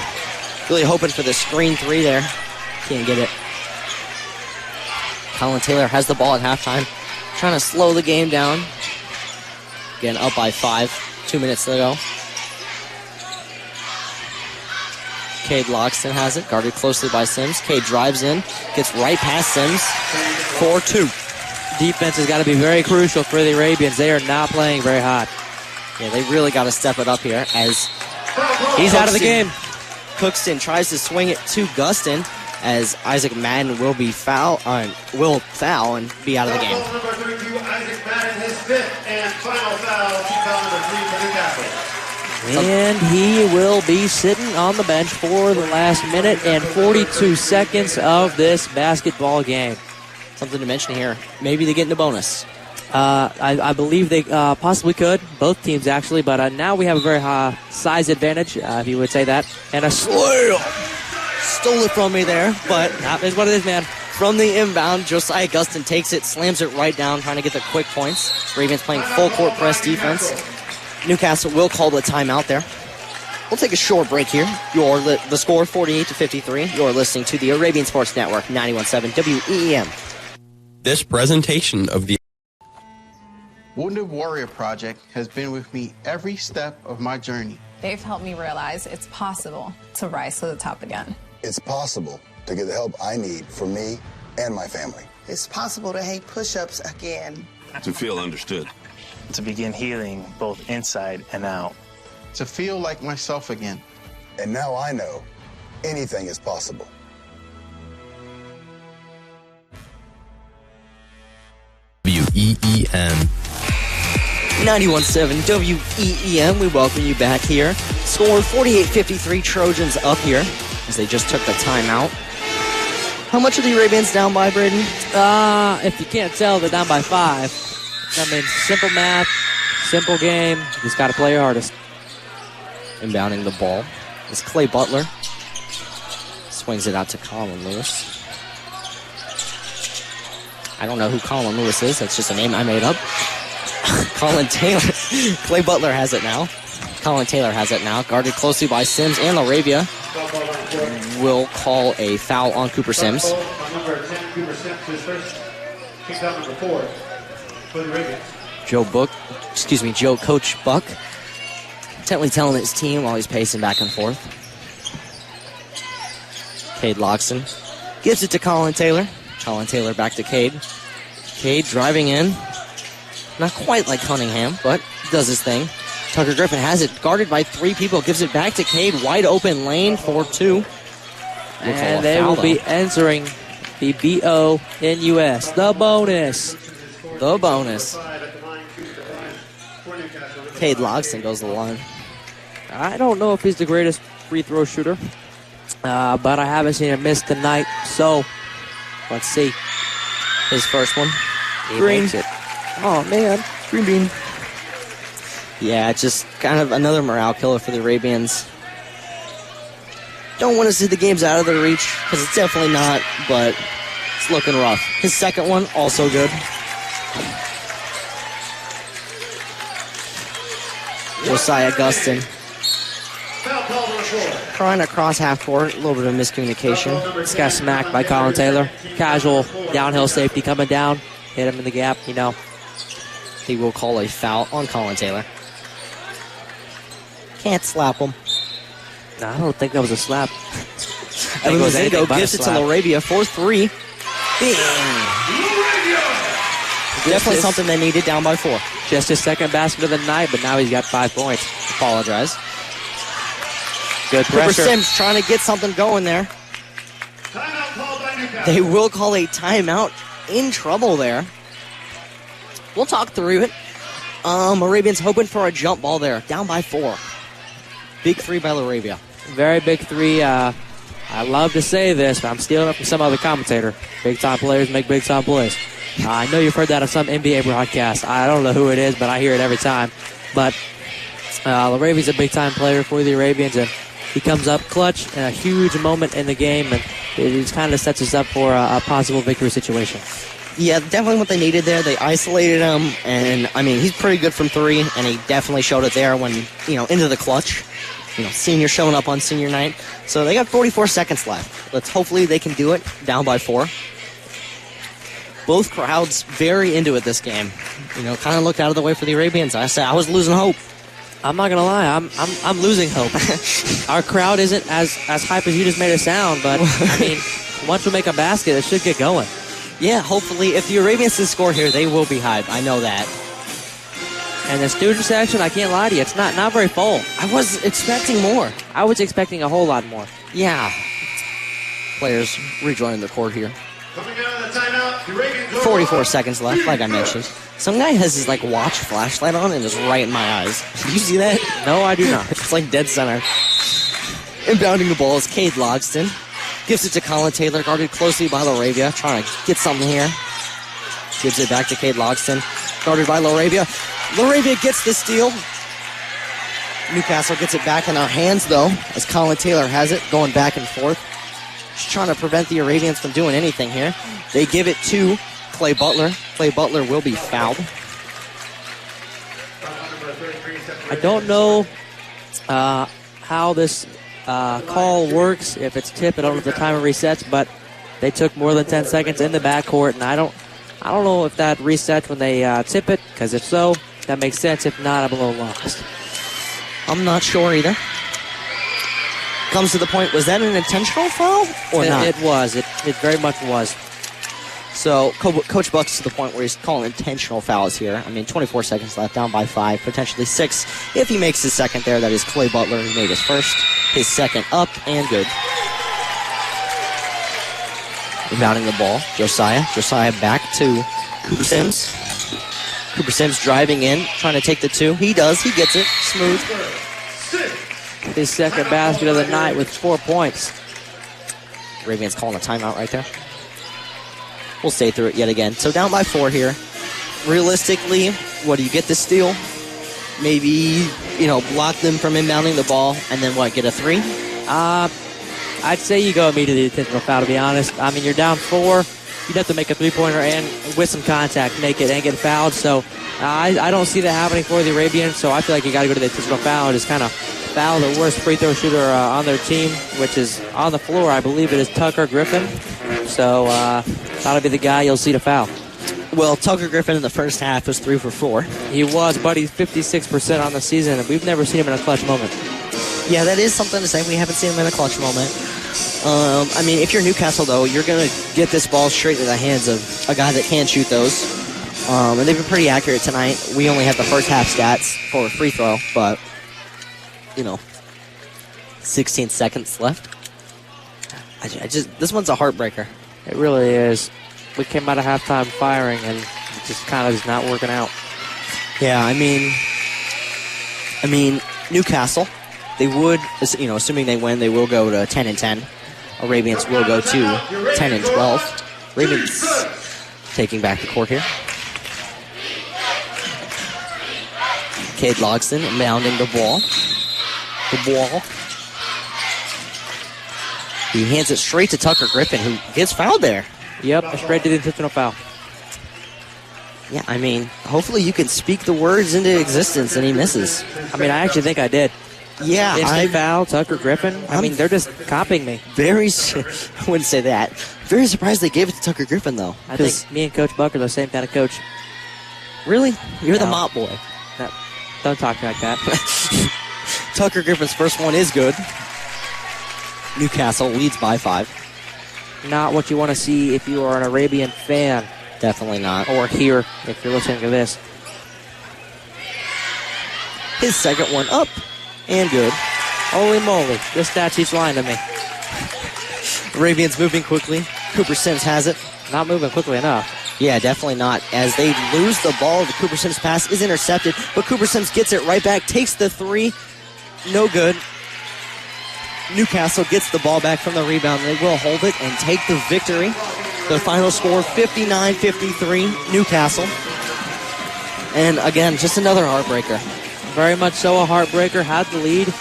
Really hoping for the screen 3 there. Can't get it. Colin Taylor has the ball at halftime. Trying to slow the game down. Again, up by 5. 2 minutes to go. Cade Loxton has it. Guarded closely by Sims. Cade drives in. Gets right past Sims. 4-2. Defense has got to be very crucial for the Arabians. They are not playing very hot. Yeah, they really got to step it up here as he's out of the game. Cookston tries to swing it to Gustin as Isaac Madden will foul and be out of the game. Number 32, Isaac Madden, his 5th and final foul. Foul number 3 for Newcastle. And he will be sitting on the bench for the last minute and 42 seconds of this basketball game. Something to mention here. Maybe they get in the bonus. I believe they possibly could. Both teams, actually. But now we have a very high size advantage, if you would say that. And a slam. Stole it from me there, but that is what it is, man. From the inbound, Josiah Gustin takes it, slams it right down, trying to get the quick points. Ravens playing full court press defense. Newcastle will call the timeout there. We'll take a short break here. The score 48-53. You're listening to the Arabian Sports Network, 91.7 WEEM. This presentation of the Wounded Warrior Project has been with me every step of my journey. They've helped me realize it's possible to rise to the top again. It's possible to get the help I need for me and my family. It's possible to hang push-ups again. To feel understood. To begin healing both inside and out. To feel like myself again. And now I know anything is possible. WEEM. 91.7 WEEM. We welcome you back here. Score 48-53. Trojans up here as they just took the timeout. How much are the Arabians down by, Braden? If you can't tell, they're down by 5. I mean, simple math, simple game. You just got to play your hardest. Inbounding the ball is Clay Butler. Swings it out to Colin Lewis. I don't know who Colin Lewis is. That's just a name I made up. Colin Taylor. Clay Butler has it now. Colin Taylor has it now. Guarded closely by Sims and LaRavia. Will call a foul on Cooper Sims. Number 10, Cooper Sims, his first. Kicked out number 4 for the Arabians. Coach Buck. Intently telling his team while he's pacing back and forth. Cade Loxton gives it to Colin Taylor. Colin Taylor back to Cade. Cade driving in. Not quite like Cunningham, but does his thing. Tucker Griffin has it guarded by 3 people. Gives it back to Cade. Wide open lane for 2. And they will be entering the BONUS. The bonus. The bonus. Cade Loxton goes to the line. I don't know if he's the greatest free throw shooter, but I haven't seen him miss tonight. So let's see. His first one. Green. Makes it. Oh, man. Green bean. Yeah, just kind of another morale killer for the Arabians. Don't want to see the games out of their reach, because it's definitely not, but it's looking rough. His second one, also good. Josiah Gustin. Trying to cross half court, a little bit of miscommunication. This got smacked by Colin Taylor. Casual downhill safety coming down. Hit him in the gap, He will call a foul on Colin Taylor. Can't slap him. No, I don't think that was a slap. Evan Mazingo gives it to LaRavia for 3. Bing! Definitely something they needed, down by 4. Just his second basket of the night, but now he's got 5 points. Apologize. Good pressure. Cooper Sims trying to get something going there. They will call a timeout. In trouble there. We'll talk through it. Arabians hoping for a jump ball there. Down by 4. Big 3 by LaRavia. Very big 3. I love to say this, but I'm stealing it from some other commentator. Big-time players make big-time plays. I know you've heard that on some NBA broadcast. I don't know who it is, but I hear it every time. But LaRavia's a big-time player for the Arabians, and he comes up clutch in a huge moment in the game, and it kind of sets us up for a possible victory situation. Yeah, definitely what they needed there. They isolated him, and, he's pretty good from 3, and he definitely showed it there when, into the clutch. Senior showing up on senior night. So they got 44 seconds left. Hopefully they can do it, down by 4. Both crowds very into it this game. Kind of looked out of the way for the Arabians. I said I was losing hope. I'm not gonna lie, I'm losing hope. Our crowd isn't as hype as you just made it sound, but once we make a basket, it should get going. Yeah, hopefully, if the Arabians can score here, they will be hype. I know that. And the student section, I can't lie to you, it's not very full. I was expecting more. I was expecting a whole lot more. Yeah. Players rejoining the court here. Coming out of the timeout, 44 seconds left, like I mentioned. Some guy has his watch flashlight on and is right in my eyes. Do you see that? No, I do not. It's like dead center. Inbounding the ball is Cade Logston. Gives it to Colin Taylor, guarded closely by LaRavia. Trying to get something here. Gives it back to Cade Logston. Guarded by LaRavia. LaRavia gets the steal. Newcastle gets it back in our hands, though, as Colin Taylor has it, going back and forth. Just trying to prevent the Arabians from doing anything here. They give it to Clay Butler. Clay Butler will be fouled. I don't know how this call works. If it's tip, I don't know if the timer resets, but they took more than 10 seconds in the backcourt, and I don't know if that resets when they tip it, because if so, that makes sense. If not, I'm a little lost. I'm not sure either. Comes to the point, was that an intentional foul or not? It was. It very much was. So Coach Buck's to the point where he's calling intentional fouls here. 24 seconds left, down by 5, potentially 6. If he makes his second there, that is Clay Butler. He made his first, his second up, and good. Inbounding the ball, Josiah. Josiah back to Cooper Sims. Cooper Sims driving in, trying to take the 2. He does. He gets it. Smooth. His second basket of the night with 4 points. Arabians calling a timeout right there. We'll stay through it yet again. So down by 4 here. Realistically, what do you get this steal? Maybe, block them from inbounding the ball, and then what, get a 3? I'd say you go immediately to the intentional foul, to be honest. You're down 4. you'd have to make a three-pointer and with some contact, make it and get fouled. So I don't see that happening for the Arabians. So I feel like you got to go to the intentional foul and just kind of foul the worst free throw shooter on their team, which is on the floor. I believe it is Tucker Griffin. So that'll be the guy you'll see to foul. Well, Tucker Griffin in the first half was 3 for 4. He was, but he's 56% on the season, and we've never seen him in a clutch moment. Yeah, that is something to say. We haven't seen him in a clutch moment. I mean, if you're Newcastle, though, you're going to get this ball straight to the hands of a guy that can shoot those. And they've been pretty accurate tonight. We only had the first half stats for a free throw, but, 16 seconds left. This one's a heartbreaker. It really is. We came out of halftime firing, and it just kind of is not working out. Yeah, I mean, Newcastle, they would, assuming they win, they will go to 10-10. Arabians will go to 10-12. Ravens taking back the court here. Cade Logston mounding the ball. He hands it straight to Tucker Griffin, who gets fouled there. Yep, straight to the intentional foul. Yeah, I mean, hopefully you can speak the words into existence, and he misses. I mean, I actually think I did. Yeah, instant foul, Tucker Griffin. I mean, they're just copying me. I wouldn't say that. Very surprised they gave it to Tucker Griffin, though. I think me and Coach Buck are the same kind of coach. Really? You're the mop boy. No, don't talk to me like that. Tucker Griffin's first one is good. Newcastle leads by 5. Not what you want to see if you are an Arabian fan. Definitely not. Or here, if you're listening to this. His second one up and good. Holy moly, this stat sheet's lying to me. Arabians moving quickly. Cooper Sims has it. Not moving quickly enough. Yeah, definitely not. As they lose the ball, the Cooper Sims pass is intercepted, but Cooper Sims gets it right back, takes the 3. No good. Newcastle gets the ball back from the rebound. They will hold it and take the victory. The final score, 59-53, Newcastle. And again, just another heartbreaker. Very much so a heartbreaker. Had the lead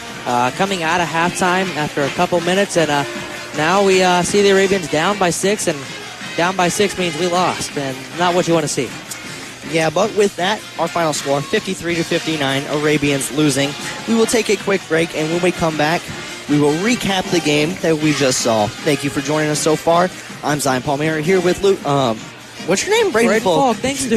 coming out of halftime after a couple minutes. And now we see the Arabians down by 6. And down by 6 means we lost. And not what you want to see. Yeah, but with that, our final score, 53-59, Arabians losing. We will take a quick break, and when we come back, we will recap the game that we just saw. Thank you for joining us so far. I'm Zion Palmieri here with Luke. What's your name? Braden Falk. Thanks,